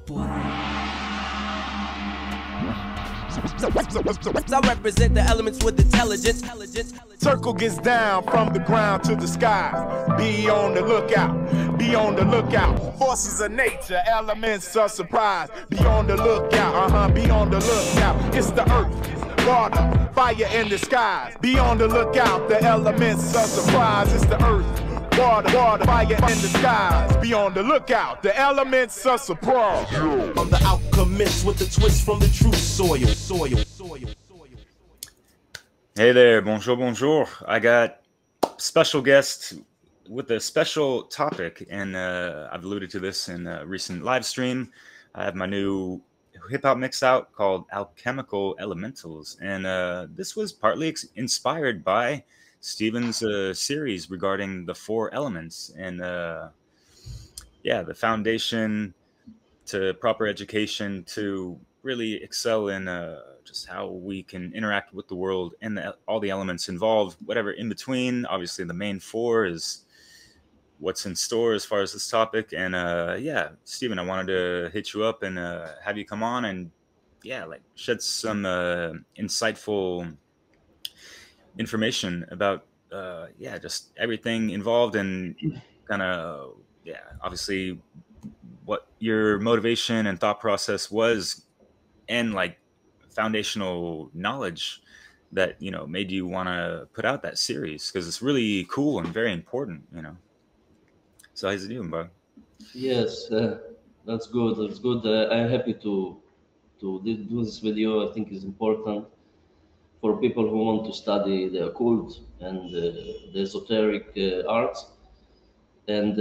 I represent the elements with intelligence. Circle gets down from the ground to the skies. Be on the lookout, be on the lookout. Forces of nature, elements of surprise. Be on the lookout, be on the lookout. It's the earth, water, fire, and the skies. Be on the lookout, the elements of surprise. It's the earth, water, fire, and the skies. Be on the lookout, the elements of surprise. I'm the alchemist with the twist from the true soil. Hey there, bonjour, bonjour. I got special guest with a special topic, and I've alluded to this in a recent live stream. I have my new hip-hop mix out called Alchemical Elementals, and this was partly inspired by Steven's series regarding the four elements, and yeah, the foundation to proper education to really excel in just how we can interact with the world and all the elements involved, whatever in between. Obviously, the main four is what's in store as far as this topic. And yeah, Steven, I wanted to hit you up and have you come on and yeah, like shed some insightful information about yeah, just everything involved and kind of yeah, obviously what your motivation and thought process was and like foundational knowledge that, you know, made you want to put out that series, because it's really cool and very important, you know. So how's it doing, bro? Yes, that's good. That's good. I'm happy to do this video. I think is important for people who want to study the occult and the esoteric arts. And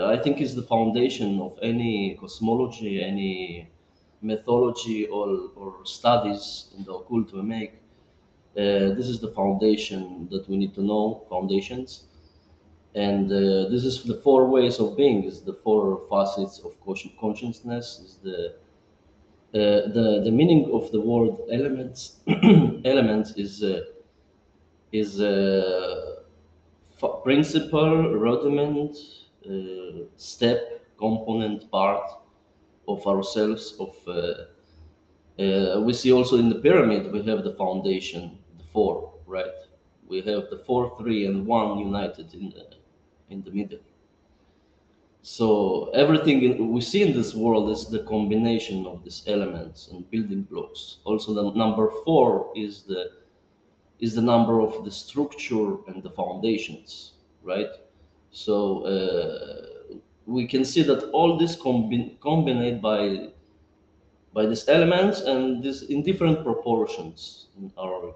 I think it's the foundation of any cosmology, any mythology or studies in the occult we make. This is the foundation that we need to know, foundations. And this is the four ways of being, is the four facets of consciousness, is the meaning of the word elements. Elements is principle, rudiment, step, component, part of ourselves. We see also in the pyramid we have the foundation, the four, right? We have the 4, 3, and 1 united in the middle. So everything we see in this world is the combination of these elements and building blocks. Also, the number 4 is the number of the structure and the foundations, right? So we can see that all this combined by these elements and this in different proportions in our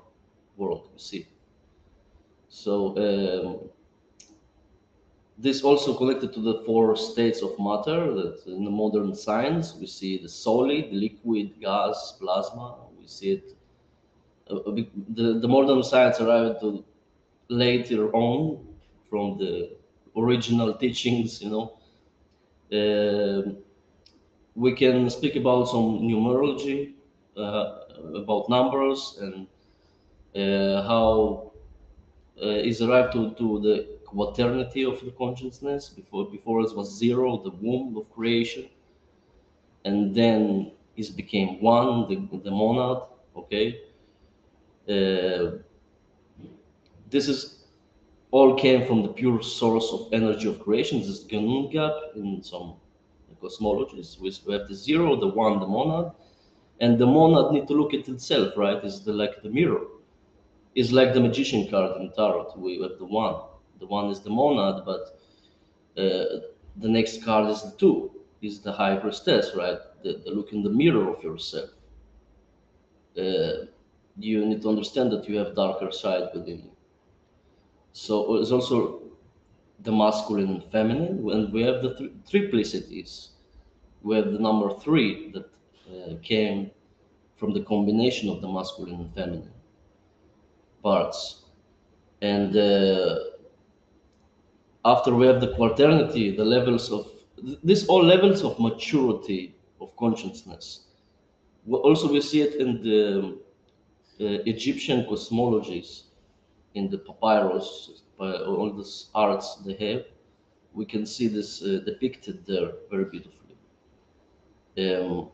world we see. So this also connected to the 4 states of matter that in the modern science we see: the solid, liquid, gas, plasma. We see it. The modern science arrived to later on from the original teachings, you know. We can speak about some numerology, about numbers, and how is arrived to the quaternity of the consciousness. Before it was 0, the womb of creation, and then it became 1, the monad. Okay, this is all came from the pure source of energy of creation. This is Ganun gap in some cosmologies. We have the 0, the 1, the monad, and the monad need to look at itself, right? Is like the mirror. Is like the magician card in tarot. We have the 1. The 1 is the monad, but the next card is the 2. Is the high priestess, right? The look in the mirror of yourself. You need to understand that you have darker side within you. So it's also the masculine and feminine, and we have the triplicities. We have the number 3 that came from the combination of the masculine and feminine parts. And after we have the quaternity, the levels of these all levels of maturity of consciousness. Also, we see it in the Egyptian cosmologies, in the papyrus, all these arts they have. We can see this depicted there very beautifully. Um,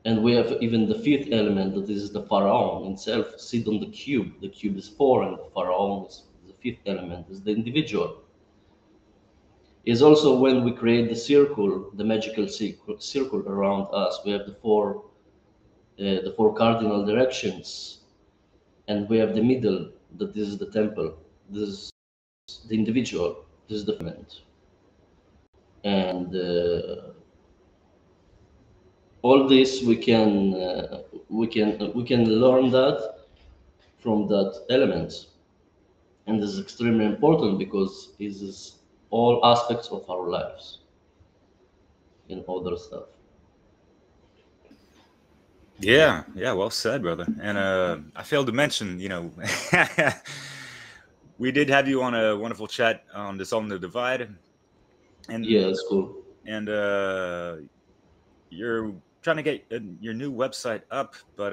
and we have even the fifth element, that is the pharaoh himself, sit on the cube. The cube is four, and the pharaoh is the fifth element, is the individual. Is also when we create the circle, the magical circle around us. We have the four cardinal directions, and we have the middle, that this is the temple. This is the individual. This is the element, and all this we can learn that from that element, and this is extremely important because it is all aspects of our lives and other stuff. Yeah, yeah, well said, brother. And I failed to mention, we did have you on a wonderful chat on this on the divide, Yeah, and it's cool. and you're trying to get your new website up, but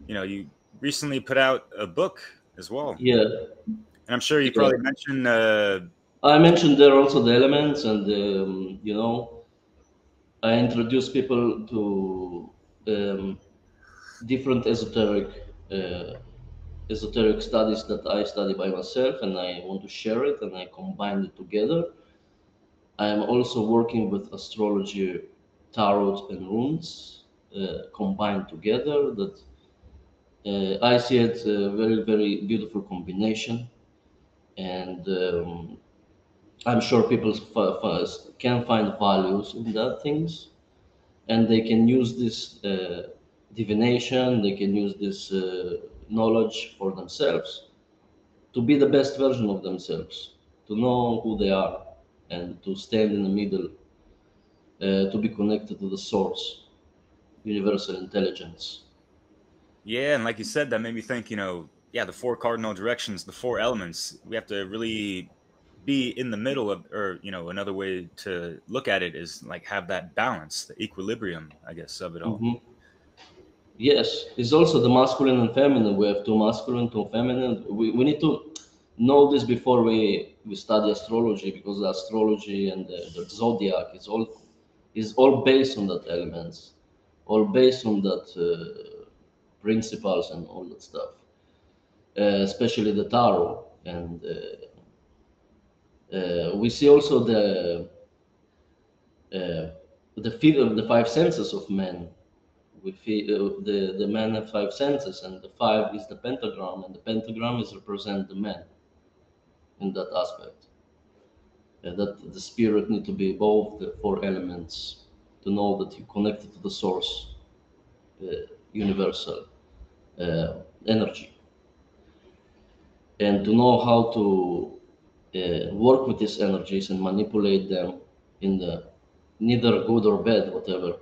you recently put out a book as well, Yeah, and I'm sure you yeah. probably mentioned. I mentioned there also the elements, and I introduce people to different uh, esoteric studies that I study by myself, and I want to share it, and I combine it together. I am also working with astrology, tarot, and runes combined together. That I see it a very, very beautiful combination, and I'm sure people can find values in that things, and they can use this divination. They can use this knowledge for themselves to be the best version of themselves, to know who they are, and to stand in the middle, to be connected to the source, universal intelligence. Yeah, and like you said, that made me think. Yeah, the four cardinal directions, the four elements. We have to really be in the middle of, or another way to look at it is like have that balance, the equilibrium, I guess, of it all. Hmm. Yes, it's also the masculine and feminine. We have two masculine, two feminine. We need to know this before we study astrology, because the astrology and the zodiac is all based on that elements, all based on that principles and all that stuff. Especially the tarot, and we see also the five senses of man. We feel the man have five senses, and the five is the pentagram, and the pentagram is represent the man in that aspect. That the spirit need to be above the four elements to know that you connected to the source, universal energy, and to know how to work with these energies and manipulate them in the neither good or bad, whatever.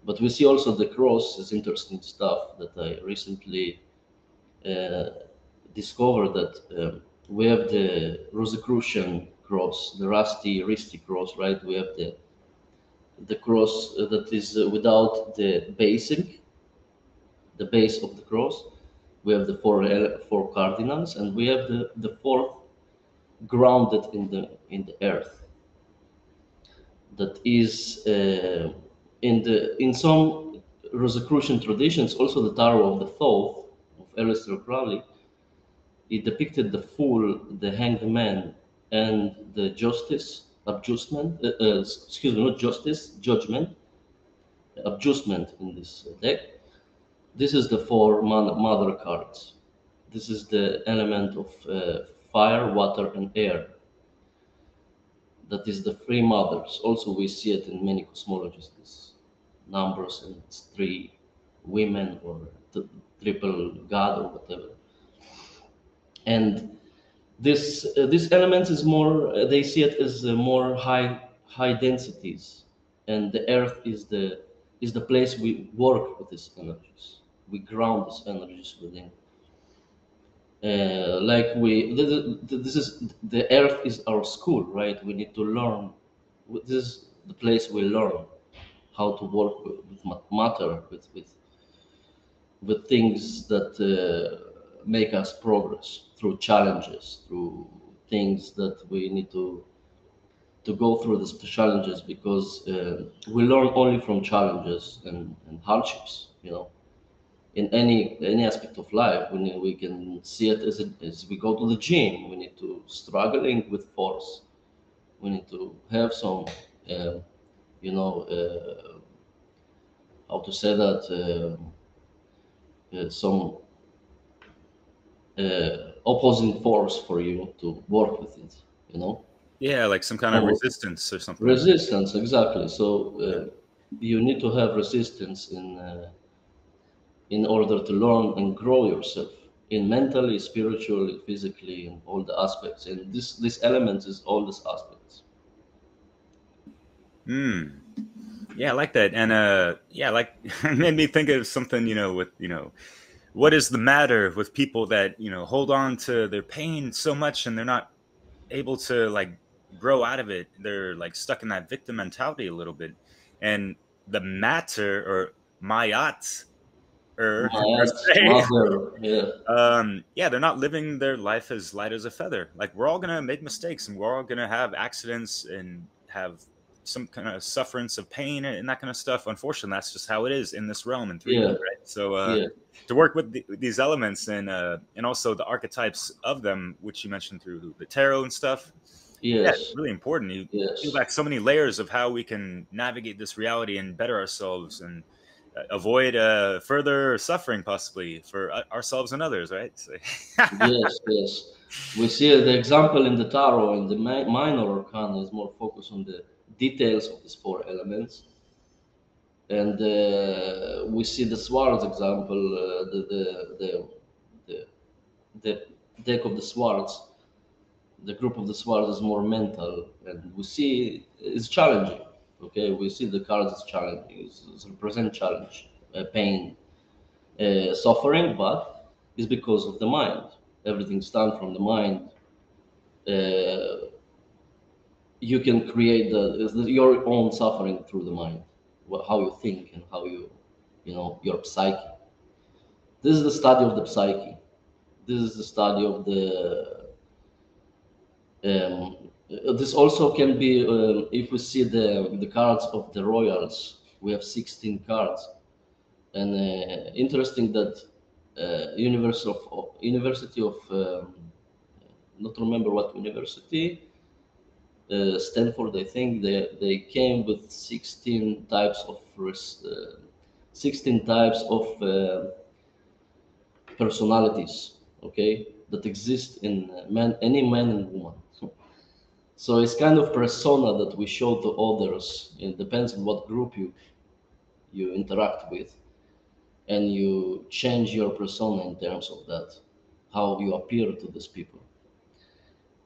But we see also the cross is interesting stuff that I recently uh, discovered, that we have the Rosicrucian cross, the rusty, wristy cross, right? We have the cross that is without the base of the cross. We have the four cardinals, and we have the fourth grounded in the earth. That is in some Rosicrucian traditions, also the Tower of the Thoth of Aleister Crowley. It depicted the fool, the hanged man, and the justice, adjustment, excuse me, not justice, judgment, adjustment in this deck. This is the four mother cards. This is the element of fire, water, and air. That is the three mothers. Also, we see it in many cosmologies, these numbers, and it's three women or triple god or whatever. And this element is more. They see it as more high densities, and the earth is the place we work with these energies. We ground these energies within. Like this is the earth is our school, right? We need to learn. This is the place we learn how to work with matter, with things that make us progress through challenges, through things that we need to go through these challenges, because we learn only from challenges and hardships. In any aspect of life, we can see it as we go to the gym. We need to struggling with force. We need to have some, uh, you know, how to say that, some opposing force for you to work with it. Yeah, like some kind of So resistance or something like that. resistance, exactly. So Yeah. you need to have resistance in order to learn and grow yourself in mentally, spiritually, physically, in all the aspects. And this element is all these aspects. Mm. Yeah, I like that. And yeah, like it made me think of something, with, what is the matter with people that, hold on to their pain so much and they're not able to like grow out of it. They're like stuck in that victim mentality a little bit. And the matter or mayat per Mayat, se, mother, yeah, yeah, they're not living their life as light as a feather. Like we're all gonna make mistakes and we're all gonna have accidents and have some kind of sufferance of pain and that kind of stuff. Unfortunately, that's just how it is in this realm in 3D, yeah, right? So yeah, to work with these elements and also the archetypes of them, which you mentioned through the tarot and stuff, yeah, it's yes, really important. You peel yes, back so many layers of how we can navigate this reality and better ourselves and avoid further suffering, possibly for ourselves and others, right? So, yes, yes. We see the example in the tarot, and the minor arcana is more focused on the details of these four elements. And we see the swords example, the the deck of the swords. The group of the swords is more mental, and we see it's challenging. Okay, we see the cards is challenging. It's represent challenge, pain, suffering, but it's because of the mind. Everything's done from the mind. Uh, you can create your own suffering through the mind, how you think and how your psyche. This is the study of the psyche. This is the study of the. This also can be, if we see the cards of the royals. We have 16 cards, and interesting that University of not remember what university, Stanford, I think they came with 16 types of 16 types of personalities, okay, that exist in any man and woman. So it's kind of persona that we show to others. It depends on what group you interact with, and you change your persona in terms of that, how you appear to these people.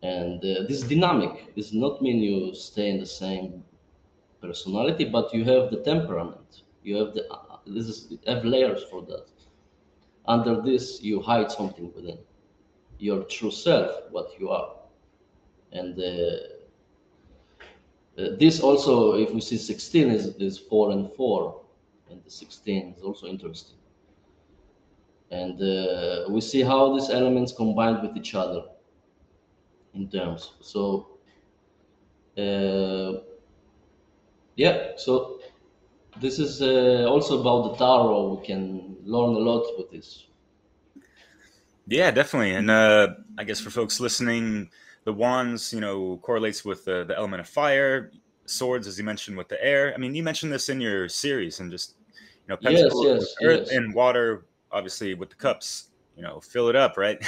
And this dynamic does not mean you stay in the same personality, but you have the temperament. You have have layers for that. Under this, you hide something within your true self, what you are. And this also, if we see 16 is 4 and 4, and the 16 is also interesting. And we see how these elements combined with each other in terms. So yeah, so this is also about the tarot. We can learn a lot with this. yeah, definitely. And I guess for folks listening, the wands, correlates with the element of fire. Swords, as you mentioned, with the air. I mean, you mentioned this in your series, and just Yes, pentacles with yes, earth yes. and water, obviously with the cups. Fill it up, right?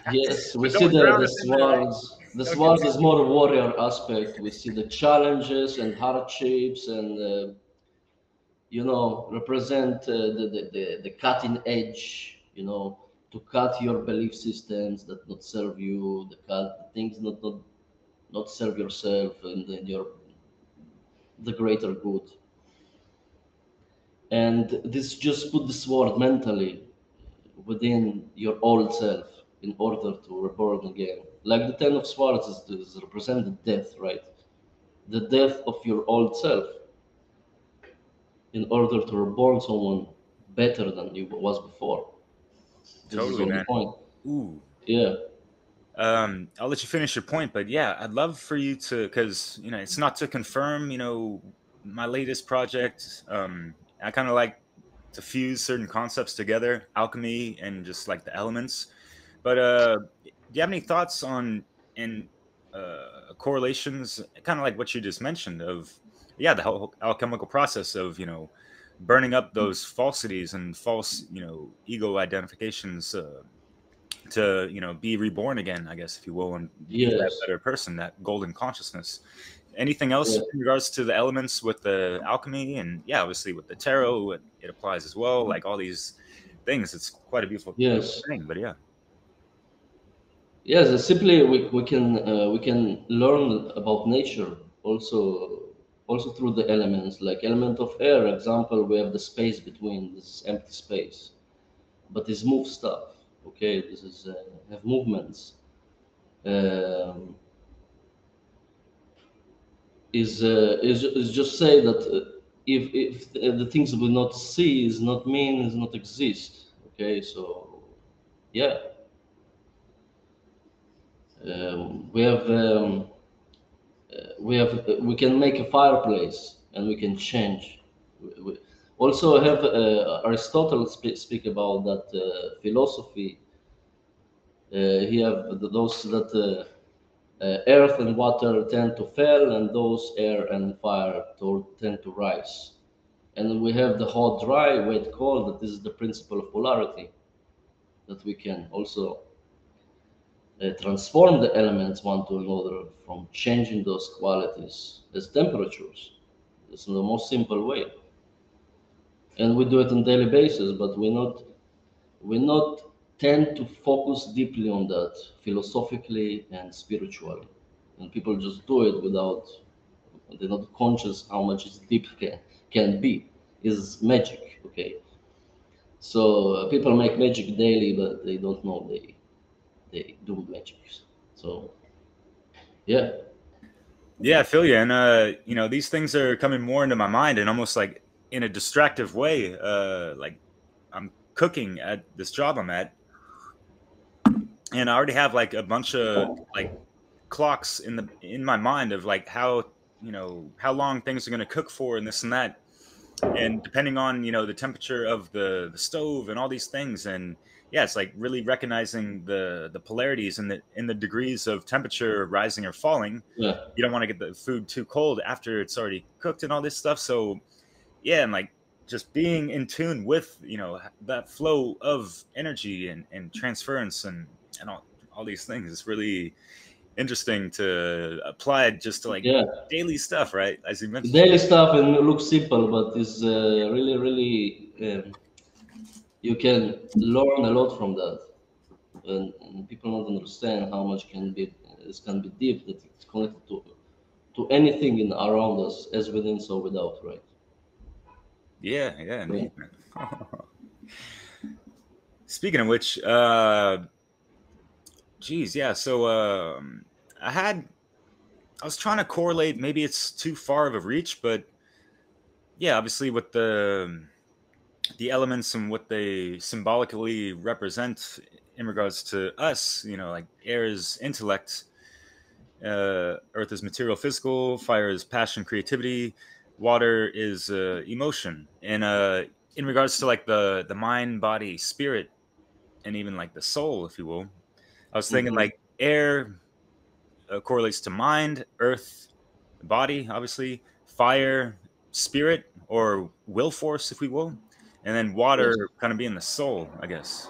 Yes, we But see don't the drown the us in there, right? swords. The Don't get swords too is more a warrior aspect. We see the challenges and hardships, and represent the cutting edge. To cut your belief systems that not serve you, the things not serve yourself and the greater good. And this just put the sword mentally within your old self in order to reborn again. Like the Ten of Swords is represent the death, right? The death of your old self in order to reborn someone better than you was before. This is totally, all the man. point. Ooh, Yeah. I'll let you finish your point, but yeah, I'd love for you to, because it's not to confirm, my latest project. I kind of like to fuse certain concepts together, alchemy and just like the elements. But do you have any thoughts on and correlations, kind of like what you just mentioned of, yeah, the whole alchemical process of burning up those falsities and false ego identifications, to be reborn again, I guess, if you will, and be that Yes. better person, that golden consciousness. Anything else Yeah. in regards to the elements with the alchemy, and yeah, obviously with the tarot, it applies as well. Like all these things, it's quite a beautiful Yes. thing. But yeah, Yes. Simply, we can learn about nature also through the elements. Like element of air, example, we have the space between this empty space, but this move stuff. Okay, this is have movements. Um, is just say that if the things we not see is not mean is not exist. Okay, so yeah, we can make a fireplace and we can change. We also have Aristotle speak about that philosophy. He have those that earth and water tend to fall, and those air and fire tend to rise. And we have the hot, dry, wet, cold. That is the principle of polarity. That we can also transform the elements one to another from changing those qualities as temperatures. It's the most simple way, and we do it on daily basis. But we not tend to focus deeply on that philosophically and spiritually, and people just do it without they're not conscious how much it's deep can be. Is magic, okay? So people make magic daily, but they don't know they do magic. So yeah, yeah, I feel you. And these things are coming more into my mind, and almost like in a distractive way. Like I'm cooking at this job I'm at, and I already have like a bunch of like clocks in my mind of like how long things are going to cook for and this and that, and depending on the temperature of the stove and all these things. And yeah, it's like really recognizing the polarities and the degrees of temperature rising or falling. yeah, You don't want to get the food too cold after it's already cooked and all this stuff. So yeah, and like just being in tune with that flow of energy and transference and all these things is really interesting to apply it just to like yeah. daily stuff, right? As you mentioned. Daily stuff and it looks simple, but it's really you can learn a lot from that, and people don't understand how much can be this can be deep that it's connected to anything in around us, as within so without, right? Yeah, Yeah. indeed, man. Speaking of which, geez, yeah. So I was trying to correlate. Maybe it's too far of a reach, but yeah, obviously with the elements and what they symbolically represent in regards to us, like air is intellect, earth is material, physical, fire is passion, creativity, water is emotion. And in regards to like the mind, body, spirit, and even like the soul, if you will, I was thinking Hmm. like air correlates to mind, earth, body, obviously, fire, spirit, or will force, if we will, and then water Yes. kind of being the soul, I guess.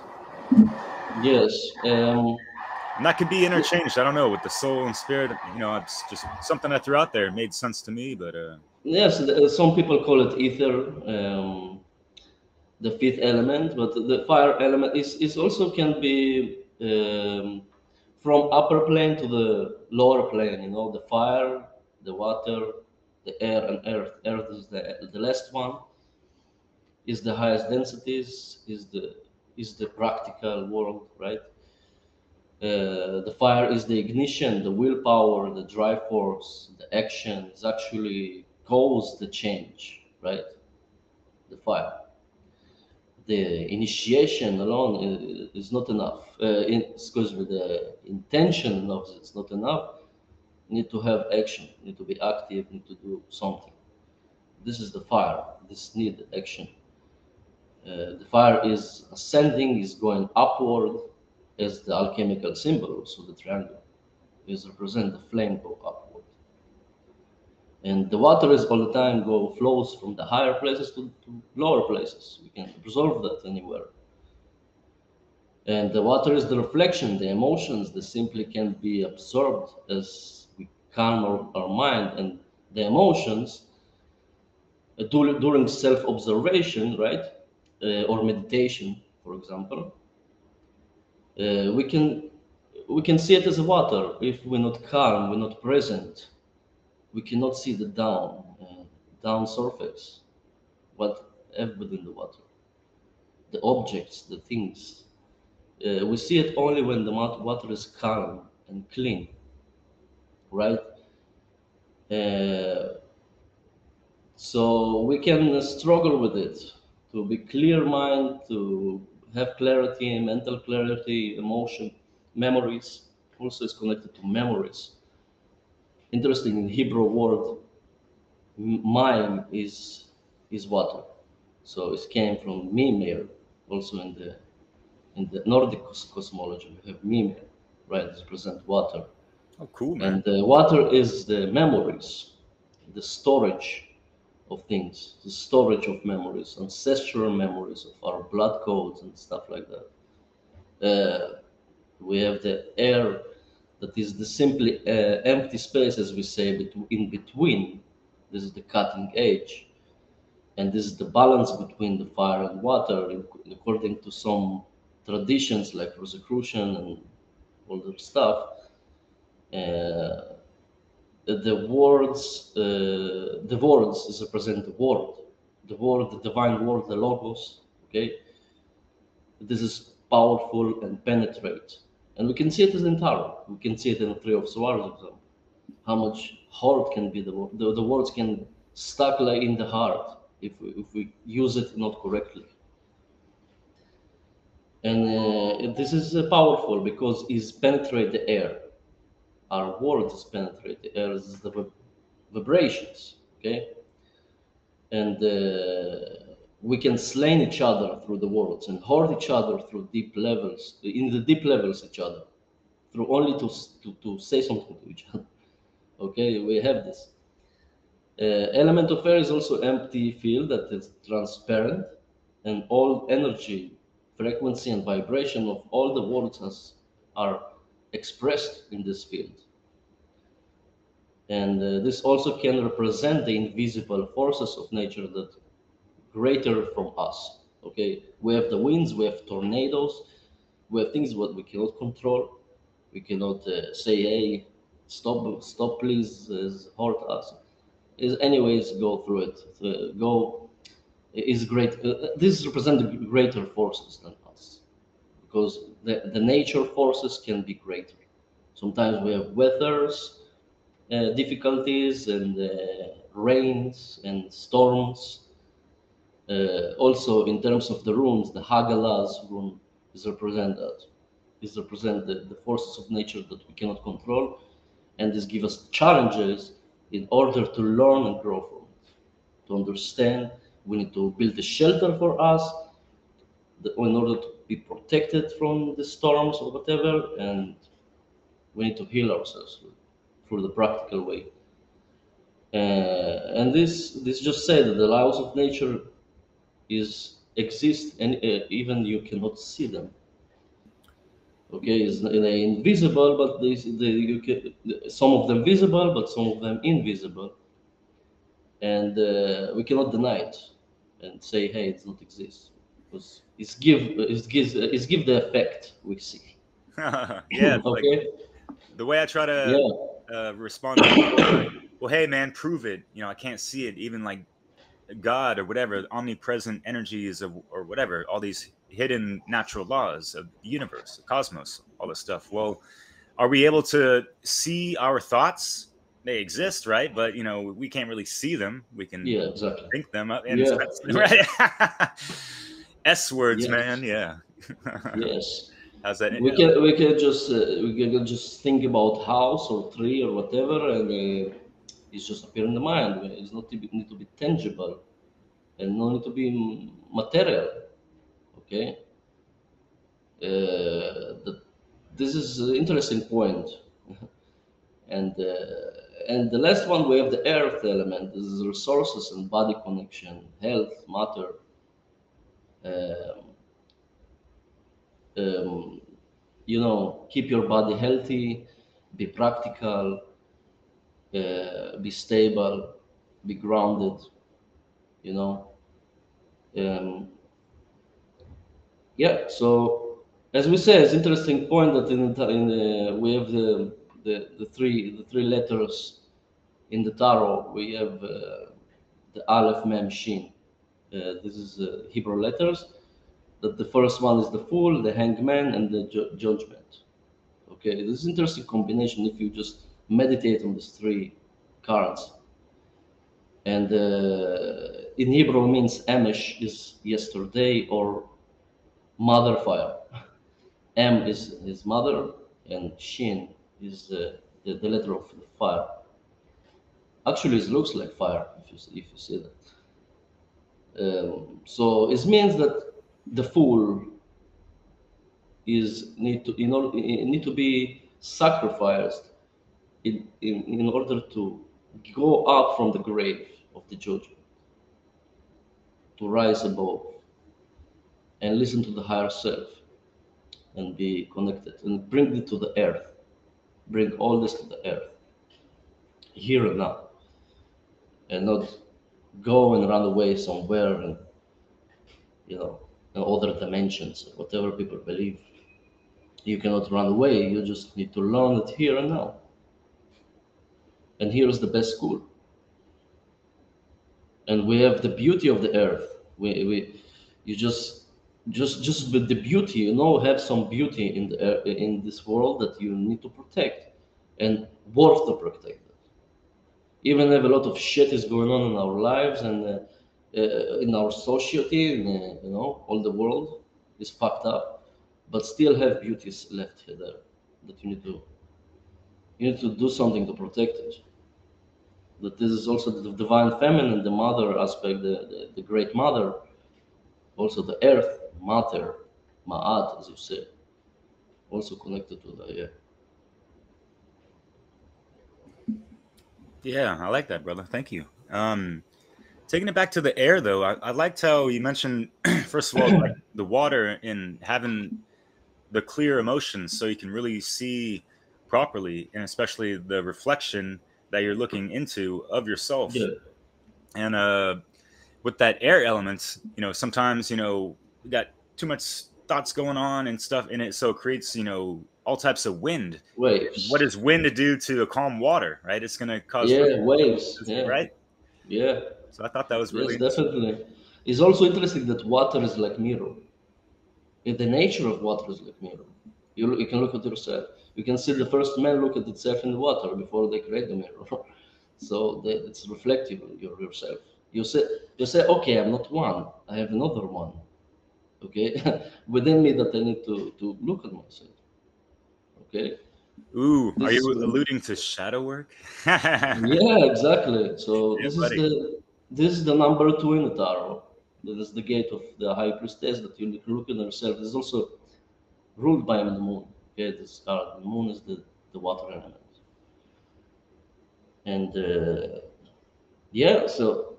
Yes. And that could be interchanged. I don't know with the soul and spirit. It's just something I threw out there. It made sense to me, but Yes. Some people call it ether, the fifth element, but the fire element is also can be from upper plane to the lower plane. The fire, the water, the air, and earth. Earth is the last one. Is the highest densities. Is the practical world, right? The fire is the ignition, the willpower, the drive force, the action is actually cause the change, right? The fire. the initiation alone is not enough. The intention of it is not enough. You need to have action. You need to be active. You need to do something. This is the fire. This needs action. The fire is ascending, is going upward, as the alchemical symbol, so the triangle is represent the flame go upward. And the water is all the time flows from the higher places to lower places. We can observe that anywhere. And the water is the reflection, the emotions that simply can be absorbed as we calm our mind. And the emotions during self-observation, right, or meditation, for example, we can see it as water. If we're not calm, we're not present, we cannot see the down surface, what have within the water, the objects, the things. We see it only when the water is calm and clean, right? So we can struggle with it to be clear mind, to have clarity, mental clarity, emotion, memories. Also is connected to memories. Interesting, in Hebrew word, mime is water. So it came from Mimir. Also in the Nordic cosmology, we have Mimir, right? It represents water. Oh, cool, man. And water is the memories, the storage of things, the storage of memories, ancestral memories of our blood codes and stuff like that. We have the air that is the simply empty space, as we say, in between. This is the cutting edge. And this is the balance between the fire and water, according to some traditions like Rosicrucian and all that stuff. The words is represent the word, the divine word, the logos. Okay, this is powerful and penetrate, and we can see it as in tarot. We can see it in the Three of Swords example. How much hard can be the words can stuck like in the heart if we use it not correctly. And this is powerful because it penetrate the air. Our words penetrate the air. This is the vibrations, okay? And we can slay each other through the words and hurt each other through deep levels, in the deep levels each other, through only to say something to each other. Okay, we have this. Element of air is also empty field that is transparent, and all energy, frequency, and vibration of all the words are expressed in this field. And this also can represent the invisible forces of nature that greater from us. Okay, we have the winds, we have tornadoes, we have things what we cannot control. We cannot say, hey, stop please, hurt us. Anyways, go through it. Go is great. This represents greater forces than us, because the nature forces can be greater. Sometimes we have weathers, difficulties, and rains and storms. Also, in terms of the runes, the Haggalah's rune is represent the forces of nature that we cannot control, and this gives us challenges in order to learn and grow from it. To understand, we need to build a shelter for us in order to be protected from the storms or whatever, and we need to heal ourselves through the practical way. And this just said that the laws of nature exist, and even you cannot see them. Okay, they're invisible, but some of them visible, but some of them invisible, and we cannot deny it and say, "Hey, it doesn't exist," because it gives the effect we see. Yeah. Okay. Like, the way I try to respond to people, well, hey, man, prove it. You know, I can't see it. Even like God or whatever, omnipresent energies or whatever, all these hidden natural laws of the universe, the cosmos, all this stuff. Well, are we able to see our thoughts? They exist, right? But you know, we can't really see them. We can exactly think them up, yeah. right? S words, Yes. man. Yeah. Yes. How's that? We can just think about house or tree or whatever, and it's just appear in the mind. It's not need to be tangible, and no need to be material. Okay. This is an interesting point. And the last one, we have the earth element. This is resources and body connection, health, matter. Um, um, Keep your body healthy, be practical, be stable, be grounded. You know, um, yeah. So as we say, it's interesting point that we have the three letters in the tarot. We have the Aleph, Mem, Shin. This is Hebrew letters. That the first one is the Fool, the Hangman, and the Judgment. Okay, this is interesting combination if you just meditate on these three cards. And in Hebrew means Amesh is yesterday or mother fire. Am is his mother, and Shin is the letter of the fire. Actually, it looks like fire if you see that. So it means that the fool is need to be sacrificed in order to go up from the grave of the judgment, to rise above and listen to the higher self and be connected and bring it to the earth, bring all this to the earth, here and now, and not go and run away somewhere and in other dimensions, whatever people believe. You cannot run away. You just need to learn it here and now. And here is the best school. And we have the beauty of the earth. You just with the beauty, have some beauty in this world that you need to protect, and worth to protect it. Even if a lot of shit is going on in our lives and in our society, and, all the world is fucked up, but still have beauties left here there that you need to do something to protect it. That this is also the divine feminine, the mother aspect, the great mother, also the earth, matter, ma'at, as you say, also connected to the Yeah, I like that, brother. Thank you. Taking it back to the air, though, I liked how you mentioned, first of all, like the water and having the clear emotions so you can really see properly, and especially the reflection that you're looking into of yourself. yeah. And with that air element, sometimes, we got too much thoughts going on and stuff in it. So it creates, all types of wind. Waves. What does wind do to a calm water, right? It's going to cause, Yeah, waves. Yeah, right? yeah. So I thought that was really Yes, definitely. It's also interesting that water is like mirror. The nature of water is like mirror. You can look at yourself. You can see the first man look at itself in the water before they create the mirror. So it's reflective of yourself. You say, okay, I'm not one. I have another one. Okay, within me that I need to look at myself. Okay, Ooh, are this you is alluding to shadow work? Yeah, yeah, exactly. So buddy. this is the number two in the tarot. That is the gate of the high priestess that you look at yourself. This is also ruled by the moon. Okay, this card, the moon is the water element, and yeah. So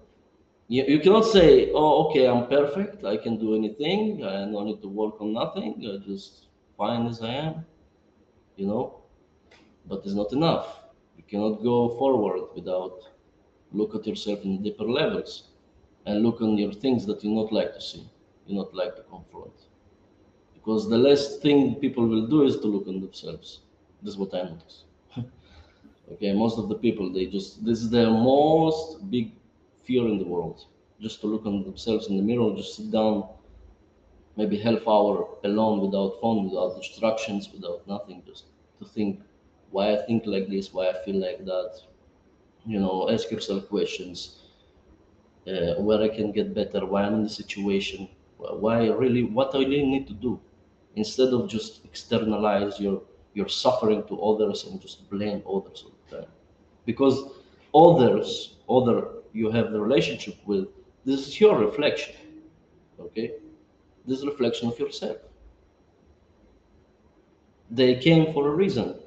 you cannot say, oh, okay, I'm perfect. I can do anything. I don't need to work on nothing. I just fine as I am. You know, but it's not enough. You cannot go forward without look at yourself in deeper levels and look on your things that you not like to see, you not like to confront. Because the last thing people will do is to look on themselves. This is what I notice. Okay, most of the people this is their most big fear in the world. Just to look on themselves in the mirror, just sit down, maybe half hour alone without phone, without distractions, without nothing, just to think why I think like this, why I feel like that. Ask yourself questions, where I can get better, why I'm in the situation, Why really? What I really need to do, instead of just externalize your suffering to others and just blame others all the time, because other you have the relationship with, this is your reflection, okay? This is reflection of yourself. They came for a reason,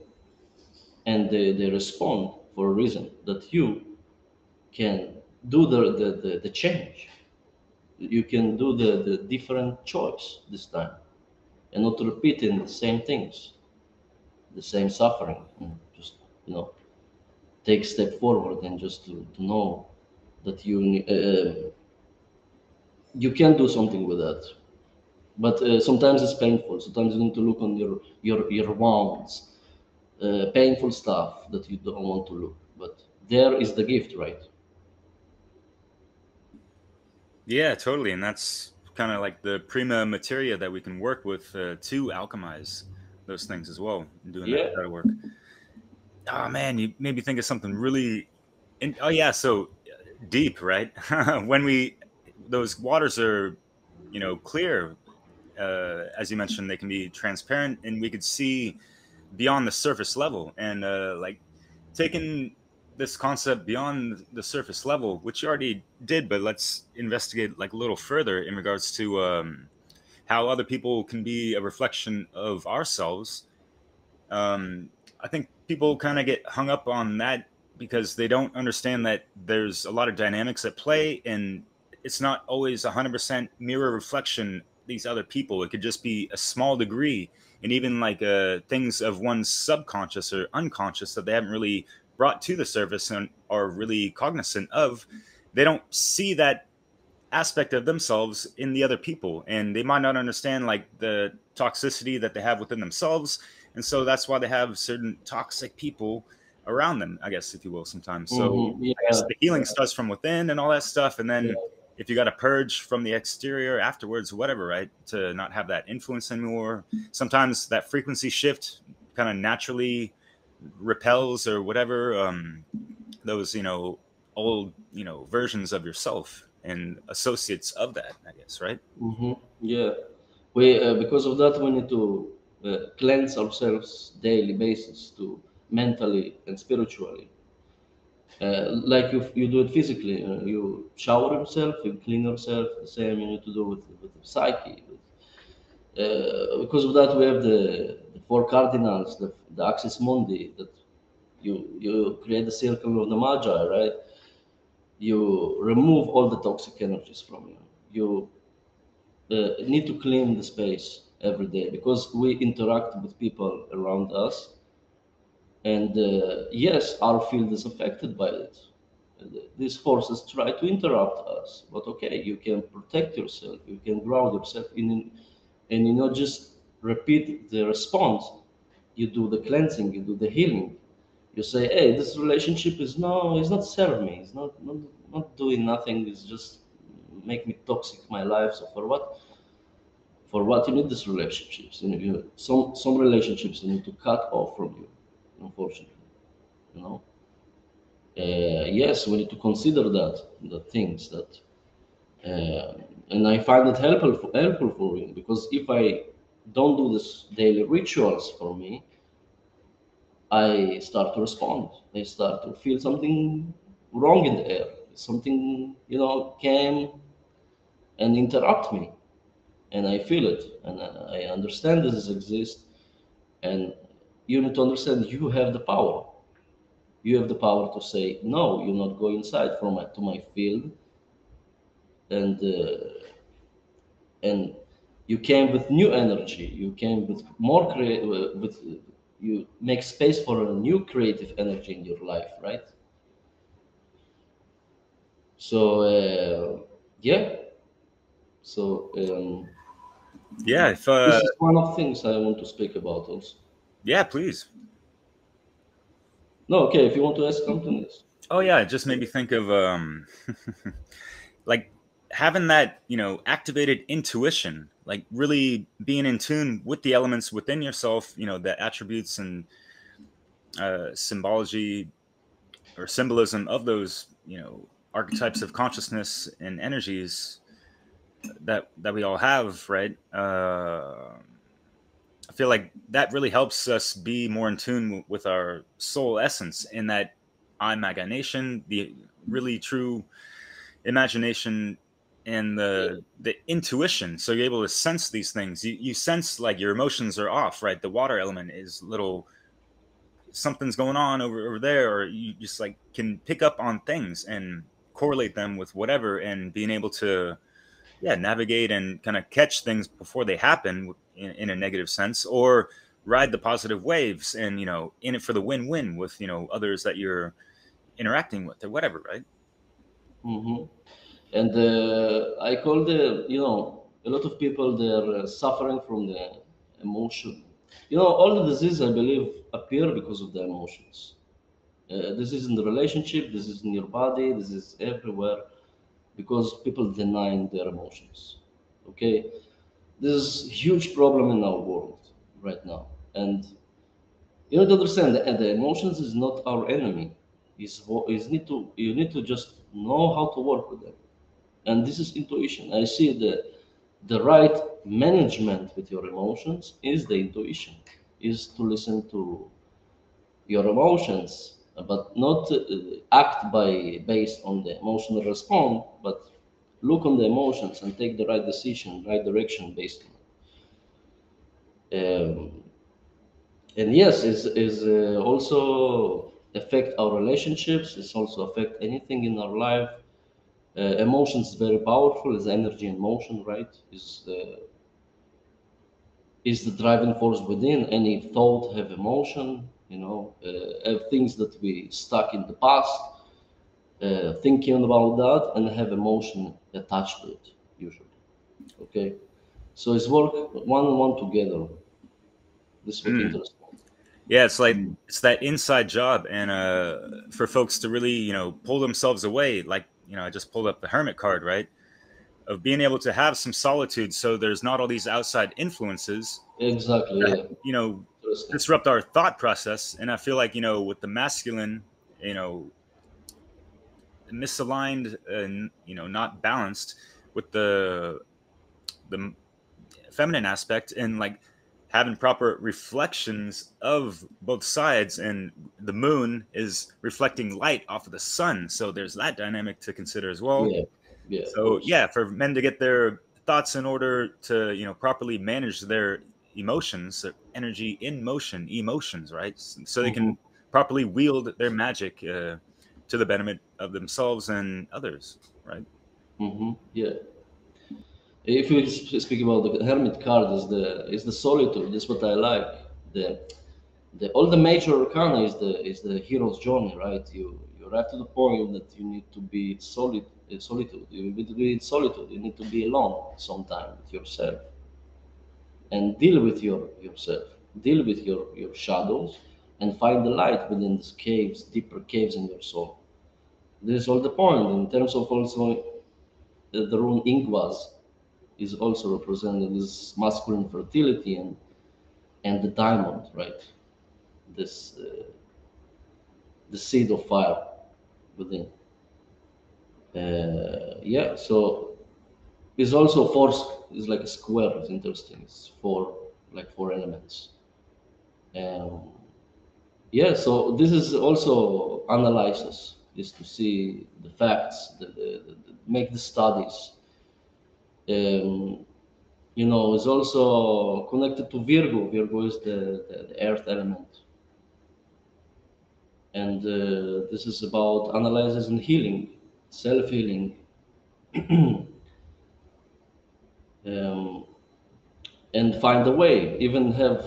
and they respond for a reason that you can do the change. You can do the different choice this time, and not repeating the same things, the same suffering, and just, take a step forward and just to know that you can do something with that. But sometimes it's painful. Sometimes you need to look on your wounds, painful stuff that you don't want to look. But there is the gift, right? Yeah, totally. And that's kind of like the prima materia that we can work with to alchemize those things as well, doing that Yeah. shadow work. Oh man, you made me think of something really. Oh yeah, so deep, right? When those waters are, clear, as you mentioned, they can be transparent, and we could see beyond the surface level. And like taking this concept beyond the surface level, which you already did, but let's investigate like a little further in regards to how other people can be a reflection of ourselves. I think people kind of get hung up on that because they don't understand that there's a lot of dynamics at play, and it's not always 100% mirror reflection these other people. It could just be a small degree, and even like things of one's subconscious or unconscious that they haven't really brought to the surface and are really cognizant of. They don't see that aspect of themselves in the other people, and they might not understand like the toxicity that they have within themselves, and so that's why they have certain toxic people around them, I guess, if you will, sometimes. So Yeah. I guess the healing starts from within and all that stuff, and then if you got to purge from the exterior afterwards, whatever, right, to not have that influence anymore. Sometimes that frequency shift kind of naturally repels or whatever, those old versions of yourself and associates of that, I guess, right? Yeah. We because of that we need to cleanse ourselves daily basis, to mentally and spiritually. Like you do it physically, you shower yourself, you clean yourself. The same you need to do with the psyche. Because of that, we have the four cardinals, the axis mundi, that you create the circle of the magi, right? You remove all the toxic energies from you. You need to clean the space every day, because we interact with people around us, and yes, our field is affected by it. These forces try to interrupt us, but okay, you can protect yourself, you can ground yourself and just repeat the response. You do the cleansing, you do the healing. You say, hey, this relationship is not serving me, it's not doing nothing, it's just make me toxic my life. So for what you need these relationships? Some relationships you need to cut off from you, unfortunately. You know, yes, we need to consider the things that, and I find it helpful for me, because if I don't do this daily rituals for me, I start to respond. I start to feel something wrong in the air. Something came and interrupt me, and I feel it, and I understand this exists. And you need to understand you have the power. You have the power to say no. You not go inside to my field, and and you came with new energy. You came with more with you make space for a new creative energy in your life, right? So yeah. So Yeah, if this is one of the things I want to speak about also. yeah, please. No, okay. If you want to ask something, yes. Oh yeah, it just made me think of like having that activated intuition, like really being in tune with the elements within yourself, the attributes and symbology or symbolism of those archetypes of consciousness and energies. that we all have, right? I feel like that really helps us be more in tune with our soul essence, in that imagination, the really true imagination, and the intuition. So you're able to sense these things. You sense like your emotions are off, right? The water element is little, something's going on over there, or you just like can pick up on things and correlate them with whatever, and being able to, yeah, navigate and kind of catch things before they happen in a negative sense, or ride the positive waves and, in it for the win-win with, others that you're interacting with or whatever, right? Hmm. And I call a lot of people, they're suffering from the emotion. All the diseases, I believe, appear because of the emotions. This is in the relationship, this is in your body, this is everywhere, because people denying their emotions. Okay, this is a huge problem in our world right now, and you need to understand that the emotions is not our enemy. You need to just know how to work with them, and this is intuition. I see the right management with your emotions is the intuition, is to listen to your emotions, but not act by based on the emotional response, but look on the emotions and take the right decision, right direction based on it. And yes, is also affect our relationships. It's also affect anything in our life. Emotions is very powerful. Is energy in motion, right? Is the driving force within. Any thought have emotion. Have things that we stuck in the past, thinking about that, and have emotion attached to it usually. Okay, so it's work one on one together. This is what interesting. Yeah, it's like it's that inside job, and for folks to really, pull themselves away, like, I just pulled up the hermit card, right? Of being able to have some solitude, so there's not all these outside influences Exactly. that, Yeah. Interesting. disrupt our thought process. And I feel like, with the masculine, misaligned, not balanced with the feminine aspect, and like having proper reflections of both sides, and the moon is reflecting light off of the sun, so there's that dynamic to consider as well. Yeah. Yeah. Of So course. yeah, for men to get their thoughts in order to, properly manage their emotions, their energy in motion, emotions, right? So they Hmm. can properly wield their magic, to the betterment of themselves and others, right? Hmm. Yeah. If we speak about the hermit card, is the solitude. That's what I like. The all the major arcana is the hero's journey, right? You arrive to the point that you need to be solitude. You need to be in solitude. You need to be alone sometime with yourself and deal with yourself, deal with your shadows, and find the light within these caves, deeper caves in your soul. This is all the point in terms of also the rune Ingwas is also representing this masculine fertility and the diamond, right? This the seed of fire within. Yeah, so it's also four is like a square. It's interesting. It's four elements. Um, yeah, so this is also analyzes is to see the facts, make the studies. Um, is also connected to Virgo. Virgo is the earth element, and this is about analysis and healing, self healing, um, and find a way. Even have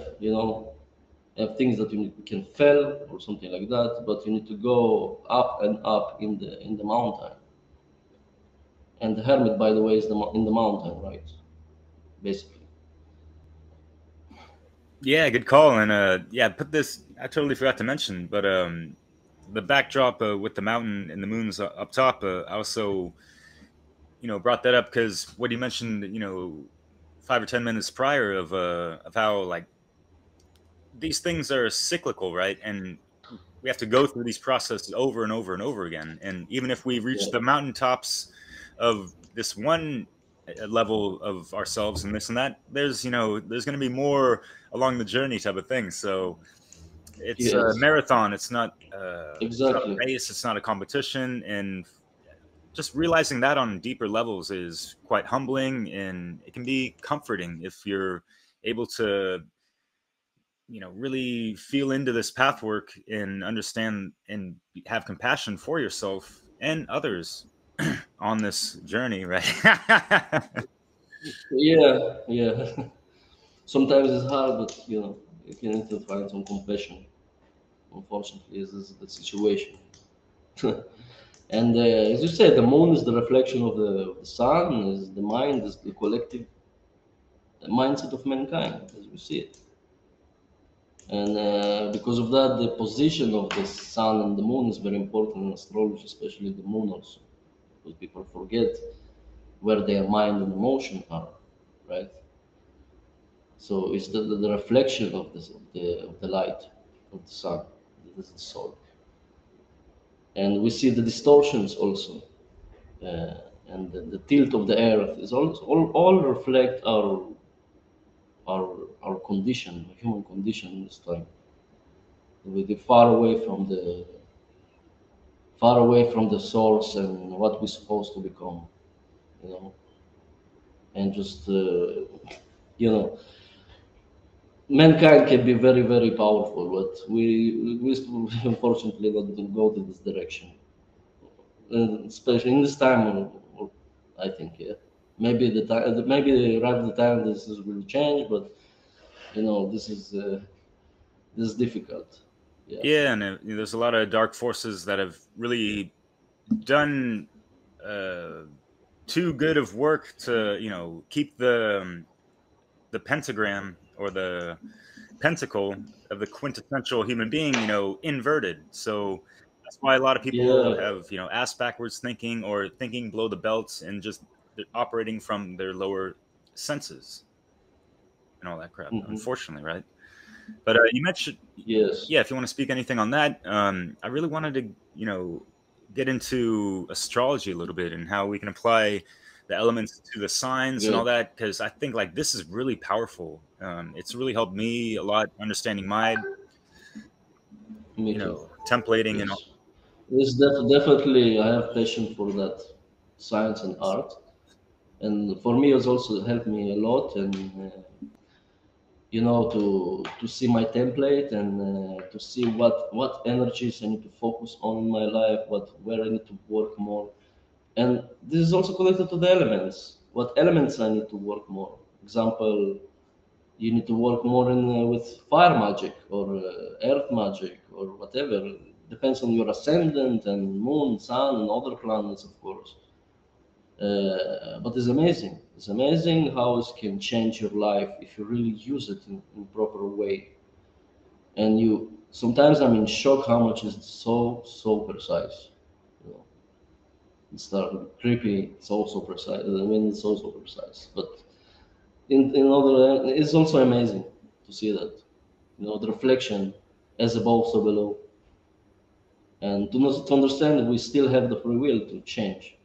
things that you can fail or something like that, but you need to go up and up in the mountain. And the hermit, by the way, is in the mountain, right? Basically. Yeah, good call. And yeah, put this, I totally forgot to mention, but the backdrop, with the mountain and the moon's up top, I also, brought that up because what you mentioned, 5 or 10 minutes prior, of how like these things are cyclical, right? And we have to go through these processes over and over and over again. And even if we reach Yeah. the mountaintops of this one a level of ourselves and this and that. There's there's going to be more along the journey type of thing. So it's a Yes, marathon. It's not a exactly. race. It's not a competition. And just realizing that on deeper levels is quite humbling, and it can be comforting if you're able to really feel into this path work and understand and have compassion for yourself and others on this journey, right? Yeah, yeah. Sometimes it's hard, but you need to find some compassion. Unfortunately, this is the situation. And as you said, the moon is the reflection of the sun, is the mind, is the collective mindset of mankind, as we see it. And because of that, the position of the sun and the moon is very important in astrology, especially the moon also, because people forget where their mind and emotion are, right? So it's the reflection of the light of the sun, that is the soul. And we see the distortions also, uh, and the tilt of the earth is also all reflect our condition, human condition in this time. We're far away from the source and what we're supposed to become, you know, and just you know, mankind can be very very powerful, but we unfortunately not go to this direction, and especially in this time. I think, yeah, maybe the time, maybe right the time this is will change, but this is difficult. Yeah. Yeah, and there's a lot of dark forces that have really done too good of work to keep the pentagram or the pentacle of the quintessential human being inverted. So that's why a lot of people Yeah. have ass backwards thinking or thinking below the belt and just operating from their lower senses and all that crap, Hmm. unfortunately, right? But you mentioned, Yes. yeah, if you want to speak anything on that, I really wanted to, get into astrology a little bit and how we can apply the elements to the signs and all Good. that, because I think like this is really powerful. It's really helped me a lot understanding my, Me too. templating and all. Yes. Yes, definitely. I have passion for that, science and art, and for me, it's also helped me a lot. And to see my template and to see what energies I need to focus on in my life, where I need to work more. And this is also connected to the elements. What elements I need to work more? Example, you need to work more with fire magic or earth magic or whatever. Depends on your ascendant and moon, sun, and other planets, of course. But it's amazing. It's amazing how it can change your life if you really use it in proper way. And you sometimes I'm in shock how much is so precise. You know, it's not creepy, so precise. I mean, it's so precise. But in other, it's also amazing to see that. The reflection as above, so below, and to understand that we still have the free will to change.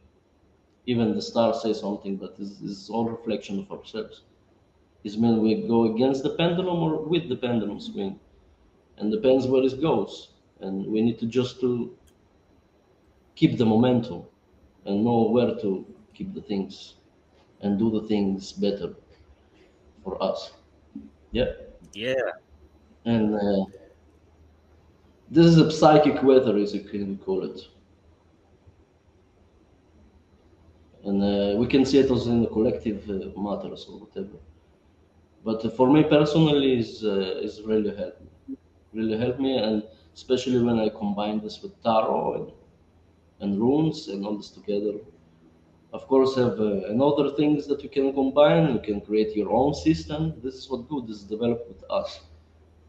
Even the stars say something, but this is all reflection of ourselves. Is when we go against the pendulum or with the pendulum swing, and depends where it goes. And we need to just to keep the momentum and know where to keep the things and do the things better for us. Yeah, Yeah, and this is a psychic weather, as you can call it, and we can see it also in the collective matters or whatever. But for me personally, is really helped me, and especially when I combine this with tarot and runes and all this together. Of course, have and other things that you can combine. You can create your own system. This is what good is developed with us.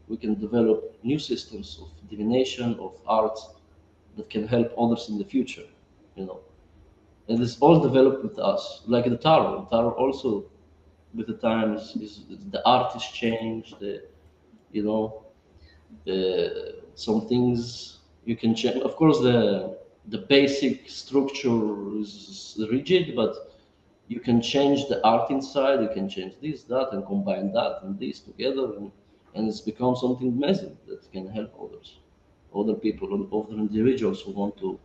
We can develop new systems of divination, of art that can help others in the future. You know, and it's all developed with us. Like the tarot. Tarot also, with the times, is the art is changed. You know, some things you can change. Of course, the basic structure is rigid, but You can change the art inside. You can change this, that, and combine that and this together, and it's become something amazing that can help others, other people, and other individuals who want to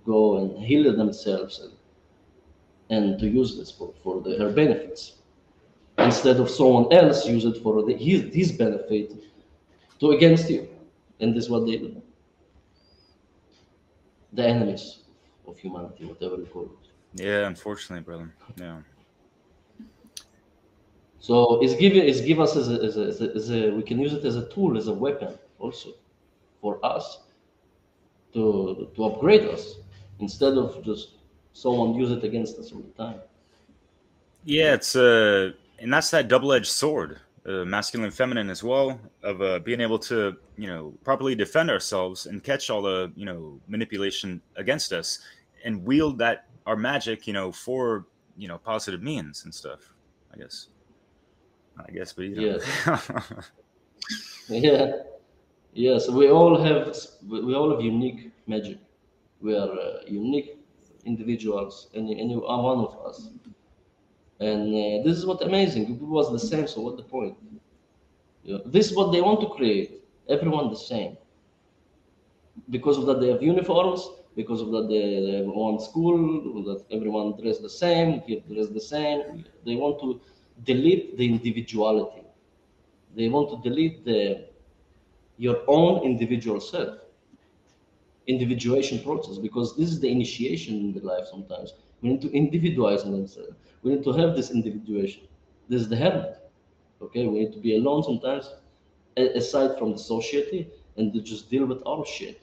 go and heal themselves and to use this for their benefits instead of someone else use it for his benefit to against you. And this is what they do. The enemies of humanity, whatever you call it. Yeah, unfortunately, brother. Yeah. So it's give us as a we can use it as a tool, as a weapon also for us to upgrade us instead of just someone use it against us all the time. Yeah, it's and that's that double-edged sword, masculine and feminine as well, of being able to, properly defend ourselves and catch all the, manipulation against us and wield that our magic, for, positive means and stuff, I guess. But Yes. Yeah. Yes, we all have unique magic. We are unique individuals, any one of us, and this is what amazing. If it was the same, so what the point? This is what they want to create. Everyone the same. Because of that, they have uniforms. Because of that, they have one school. That everyone dress the same. Here dress the same. They want to delete the individuality. They want to delete your own individual self, individuation process, because this is the initiation in the life. Sometimes we need to individualize themselves. We need to have this individuation. This is the hermit. Okay, we need to be alone sometimes, aside from the society, and to just deal with our shit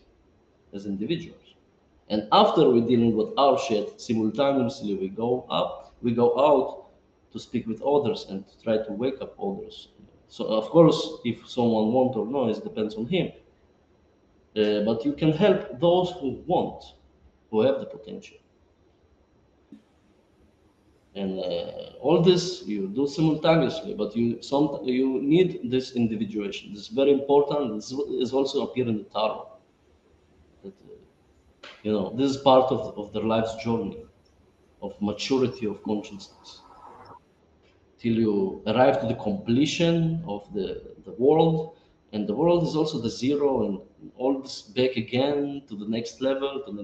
as individuals. And after we're dealing with our shit, simultaneously we go out to speak with others and to try to wake up others. So of course, if someone wants or not, it depends on him. But you can help those who want, who have the potential. And all this you do simultaneously, but you need this individuation. This is very important. This is also appear in the tarot. That, this is part of their life's journey of maturity of consciousness till you arrive to the completion of the world, and the world is also the zero, and all this back again to the next level, till